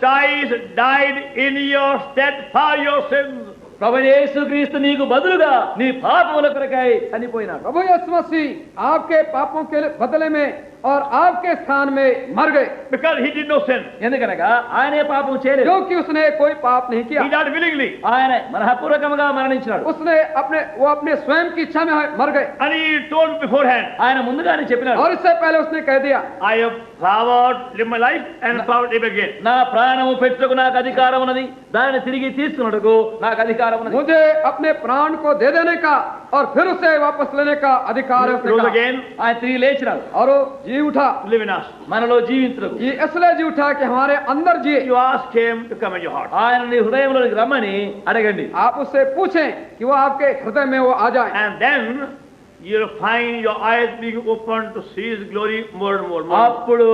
died in your stead for your sins. ప్రభువైన యేసుక్రీస్తు నీకు బదులుగా నీ పాపముల కొరకై చనిపోయినాడు. प्रभु यीशु मसीह आपके पापों के बदले में और आपके स्थान में मर गए, Because he did no sin. ఎందుకనగా ఆయనే పాపం చేయలేదు. क्योंकि उसने कोई पाप नहीं He किया। died willingly. ఆయన మనఃపూర్వకముగా మరణించినాడు. उसने वो अपने स्वयं की इच्छा में मर गए And he told beforehand, ఆయన ముందుగానే చెప్పినాడు, और इससे पहले उसने कह दिया, I have power to live my life and power to live again. నా ప్రాణము పెట్టుటకు నాకు అధికారం ఉన్నది, దానిని తిరిగి తీసుకున్నట్టుకు నాకు అధికారం ఉన్నది. मुझे अपने प्राण को दे देने का और फिर उसे वापस लेने का अधिकार है He उसने rose कहा। again ఆయన తిరిగి లేచినాడు और वो जी उठा, to live in us. మనలో జీవించుటకు. ये इसलिए जी उठा कि हमारे अंदर जिए। You ask him to come in your heart. ఆయన నీ హృదయంలోకి రమ్మని అడగండి. आप उससे पूछें कि वो आपके हृदय में वो आ जाए, And then you'll find your eyes being opened to see his glory more and more. అప్పుడు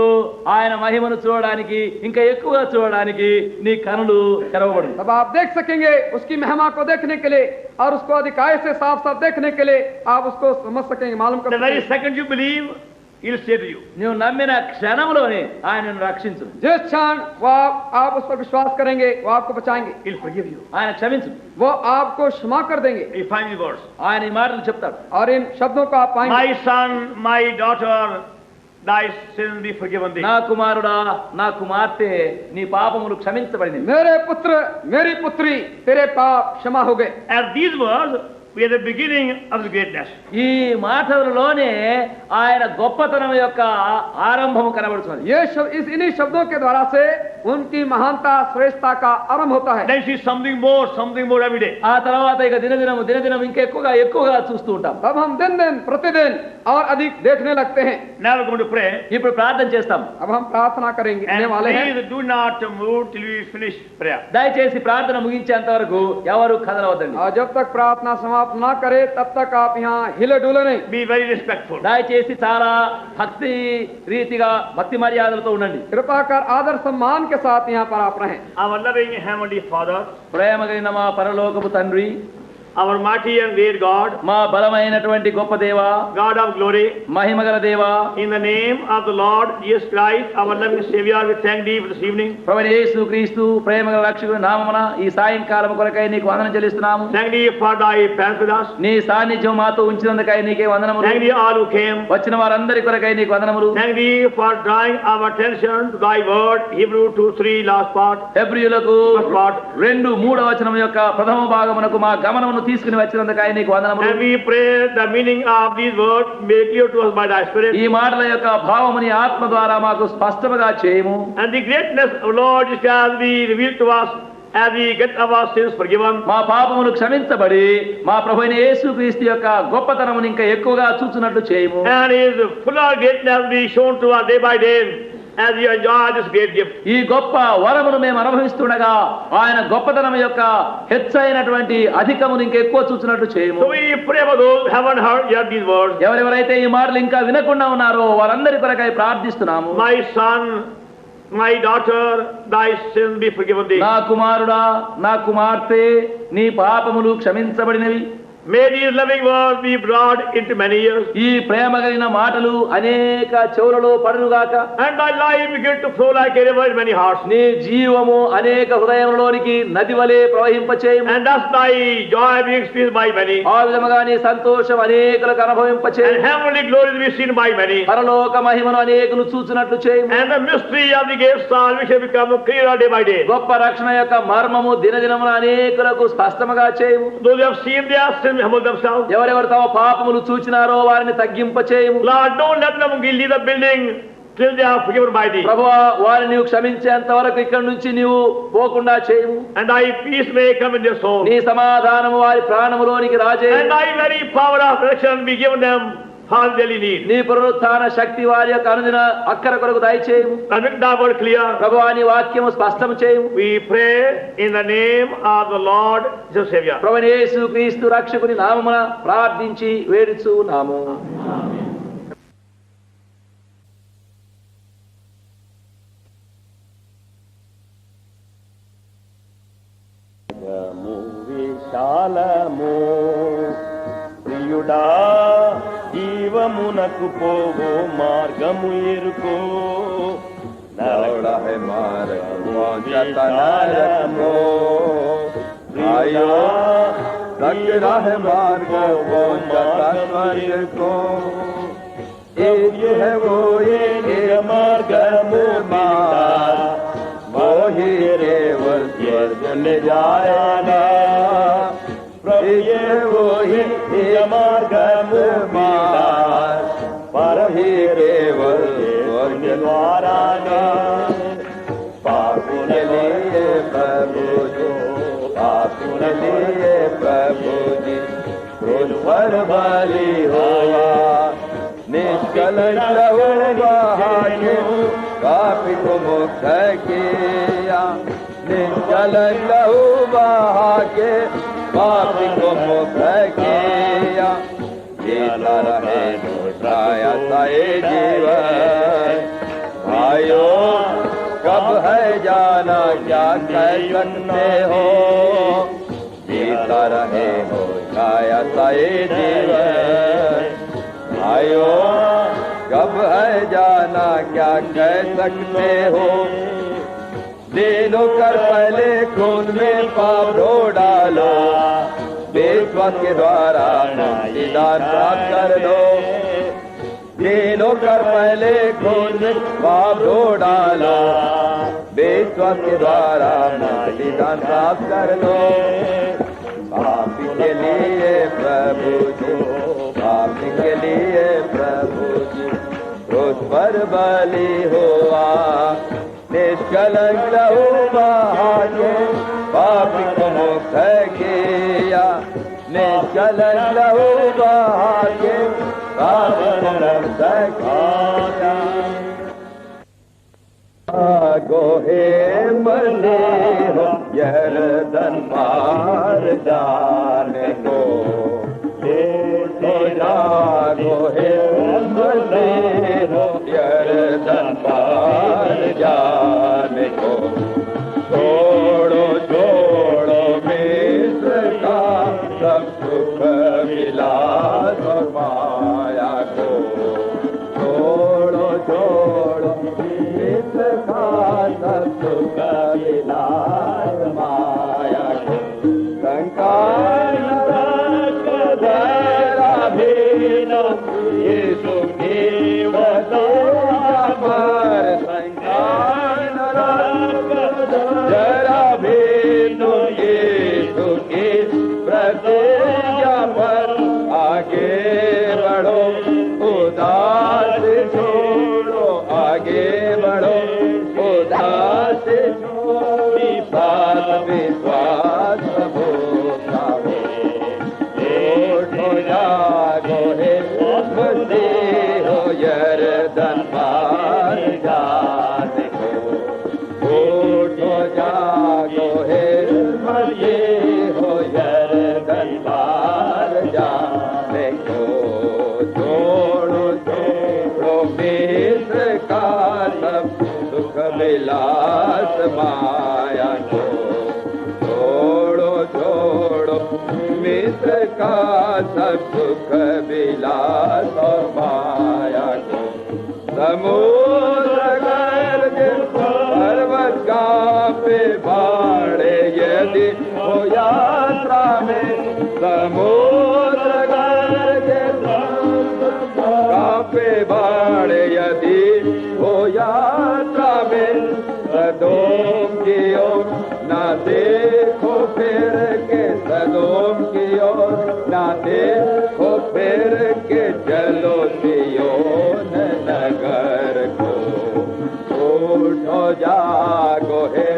ఆయన మహిమను చూడడానికి, ఇంకా ఎక్కువగా చూడడానికి నీ కనులు తెరవబడు. तब आप देख सकेंगे उसकी महिमा को देखने के लिए और उसको अधिकाय से साफ साफ देखने के लिए आप उसको समझ सकेंगे, मालूम कर The very सकेंगे। second you believe, He'll say to you. నువ్వు నమ్మిన క్షణంలోనే ఆయన నిన్ను రక్షించు. जिस क्षण वो आप उस पर विश्वास करेंगे वो आपको बचाएंगे, He'll forgive you. ఆయన క్షమించు. वो आपको क्षमा कर देंगे. You find the words. ఆయన ఈ మాటలు చెప్తాడు. और इन शब्दों को आप पाएंगे, My son, my daughter, thy sins be forgiven thee. నా కుమారుడా, నా కుమార్తె, నీ పాపములు క్షమించబడినవి. मेरे पुत्र मेरी पुत्री तेरे पाप क्षमा हो गए. At these words, we are the beginning of the greatness. ఈ మాటలలోనే ఆయన గొప్పతనం యొక్క ఆరంభము కనబడుతుంది. ये इन्हीं शब्दों के द्वारा से उनकी महानता श्रेष्ठता का आरंभ होता है. Then she is something more every day. ఆ తర్వాత ఇక దినదినం ఇంకా ఎక్కువగా చూస్తూ ఉంటాం. तब हम दिन दिन प्रतिदिन और अधिक देखने लगते हैं. Now we're going to pray. ఇప్పుడు ప్రార్థన చేస్తాం. अब हम प्रार्थना करेंगे And वाले हैं. please do not move till we finish prayer. దయచేసి ప్రార్థన ముగించేంత వరకు ఎవరు కదలవద్దండి. और जब तक प्रार्थना समाप्त ना करे तब तक आप यहाँ हिले डुले नहीं. Be very respectful. దయచేసి చాలా భక్తి రీతిగా భక్తి మర్యాదలతో ఉండండి. कृपा कर आदर सम्मान के साथ यहाँ पर आप रहें. Our loving Heavenly Father, ప్రేమ కలిగిన మా పరలోకపు తండ్రి, our mighty and great God, మా బలమైనటువంటి గొప్ప దేవా, God of glory, మహిమగల దేవా, in the name of the Lord Jesus Christ, our loving Savior, we thank thee for this evening. ప్రభువైన యేసుక్రీస్తు ప్రేమగల రక్షకుని నామమున ఈ సాయంకాలం కొరకై నీకు వందనం చెల్లిస్తున్నాము. Thank thee for thy presence with us. నీ సాన్నిధ్యం మాతో ఉంచినందుకై నీకే వందనములు. Thank thee all who came. వచ్చిన వారందరి కొరకై నీకు వందనములు. Thank thee for drawing our attention to thy word, Hebrew 2:3 last part. హెబ్రీయులకు First part. 2:3 వచనం యొక్క ప్రథమ భాగమునకు మా గమనమును తీసుకుని వచ్చినందుకై నీకు వందనములు. And we pray the meaning of these words made clear to us by thy Spirit. ఈ మాటల యొక్క భావముని ఆత్మ ద్వారా మాకు స్పష్టముగా చేయము. And the greatness of Lord Jesus Christ be revealed to us as we get our sins forgiven. మా పాపములు క్షమించబడి మా ప్రభువైన యేసుక్రీస్తు యొక్క గొప్పతనమును ఇంకా ఎక్కువగా చూచున్నట్లు చేయము. And his fuller greatness be shown to us day by day as we enjoy this great gift. ఈ గొప్ప వరమును మేము అనుభవిస్తుండగా ఆయన గొప్పతనం యొక్క హెచ్చైనటువంటి అధికమును ఇంకా ఎక్కువ చూచినట్లు చేయము. So we pray for those who haven't heard yet these words. ఎవరెవరైతే ఈ మాటలు ఇంకా వినకుండా ఉన్నారో వారందరి కొరకై ప్రార్థిస్తున్నాము. My son, my daughter, thy sins be forgiven thee. నా కుమారుడా, నా కుమార్తె, నీ పాపములు క్షమించబడినవి. May these loving words be brought into many ears. ఈ ప్రేమ కలిగిన మాటలు అనేక చెవులలో పడునుగాక. And thy life begin to flow like a river in many hearts. నీ జీవము అనేక హృదయములోనికి నది వలె ప్రవహింపచేయము. And thus thy joy be experienced by many. ఆ విధముగా నీ సంతోషం అనేకులకు And అనుభవింపచేయము. heavenly glory be seen by many. పరలోక మహిమను అనేకులు చూచినట్లు చేయము. And the mystery of the great salvation become clearer day by day. గొప్ప రక్షణ యొక్క మర్మము దినదినమున అనేకులకు స్పష్టముగా చేయము. Those who have seen their sin humble themselves. ఎవరెవరు తమ పాపములు చూచినారో వారిని తగ్గింపచేయము. Lord, don't let them leave the building till they are forgiven by thee. ప్రభువా, వారిని నీవు క్షమించేంత వరకు ఇక్కడి నుంచి నీవు పోకుండా చేయము. And thy peace may come in their soul. నీ సమాధానము వారి ప్రాణములోనికి And రాజేయము. thy very power of resurrection be given them for daily need. నీ పునరుత్థాన శక్తి వారి యొక్క అనుదిన అక్కర కొరకు దయచేయము. And make thy word clear. ప్రభువా, నీ వాక్యము స్పష్టము చేయము. We pray in the name of the Lord Jesus Savior. ప్రభువైన యేసుక్రీస్తు రక్షకుని నామమున ప్రార్థించి వేడుచున్నాము. విశాలము ప్రియుడా, జీవమునకు పోవు మార్గము ఎరుకో. నరడా హై మార్గము జతనరమో ఆయో దగ్గరా హై మార్గము జతనరకో. एक है वो एक मार्गमु मारा वही केवल स्वर्ग ले जाएगा. प्रभु ये वही मार्गमु मारा पर ही केवल स्वर्ग द्वारा. पापुन लिए प्रभु जी, पापुन लिए प्रभु जी क्रूस पर बलि हुआ. निष्कलंक होगा के पापी को मुक्त किया. निष्कलंक होगा के पापी को मुक्त किया. जीता रहे दूसरा साए जीवन. भाइयों, कब है जाना क्या कह सकते हो. जीता रहे हो छाया साए जीवन. भाइयों, कब है जाना क्या कह सकते हो, दिनों कर पहले खून में पाप ढो डालो, विश्वास के द्वारा मुक्तिदान प्राप्त कर लो। दिनों कर पहले खून में पाप ढो डालो, विश्वास के द्वारा मुक्तिदान प्राप्त कर लो। पापी के लिए प्रभु जी, पापी के लिए प्रभु जी क्रूस पर बलि हुआ, निष्कलंक लहू बहा के पापी को मुक्त किया, निष्कलंक लहू बहा के पापी को मुक्त किया। गोहे मसीह यरदन पार जाने को, जागो हे मसीह यरदन पार जाने को। छोड़ो छोड़ो मिस्र का सब सुख विलास और माया को, छोड़ो छोड़ो मिस्र का सब सुख विलास माया को। संकार यीशु की वजह पर, संकार जरा भी नो यीशु की प्रतिज्ञा पर, आगे बढ़ो उदास छोड़ो, आगे बढ़ो उदास छोड़ो, साथ विश्वास भूखा हो। उठो जागो हे मसीह यरदन पार जाने को, उठो जागो हे मसीह यरदन पार जाने को। छोड़ो छोड़ो मिस्र का सब सुख विलास माया को, छोड़ो छोड़ो मिस्र का सब सुख विलास और माया को। समुद्र गर्ज पर्वत कांपे बाढ़े यदि हो यात्रा में, समुद्र गर्ज कांपे बाढ़े यदि हो यात्रा में। सदोम की ओर ना देखो फिर के, सदोम की ओर ना देखो फिर के, चलो सिय्योन नगर को। उठो जागो हे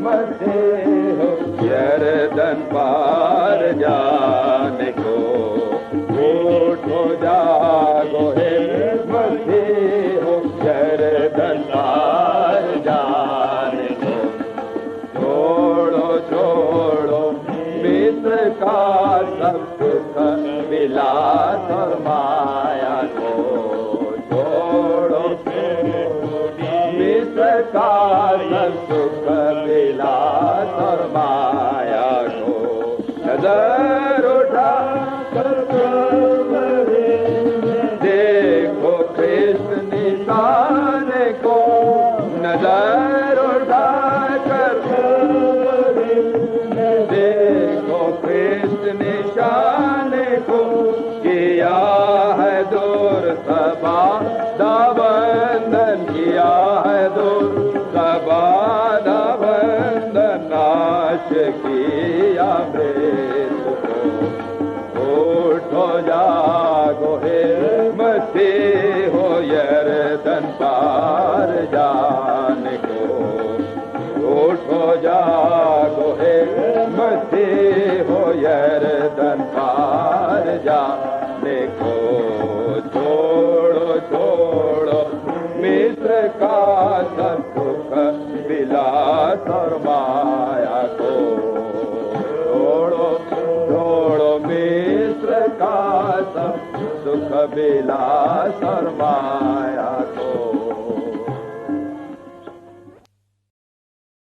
मसीह यरदन पार जाने को, उठो जागो हे मसीह यरदन पार जाने को। छोड़ो छोड़ो मिस्र का सब सुख विलास और माया को, छोड़ो मिस्र का सब सुख विलास और माया को। नजर उठा देखो कृष्ण निशान को, नजर उठा देखो कृष्ण निशान को। किया है दूर सबा दाबंधन, किया है दूर सबा दाबंधन, नाश किया मृत्यु को। उठो जागो हे मसीह यरदन पार जाने को, उठो जागो हे मसीह यरदन पार जाने को। छोड़ो छोड़ो मिस्र का सब सुख विलास और माया को, छोड़ो छोड़ो मिस्र का सब सुख विलास और माया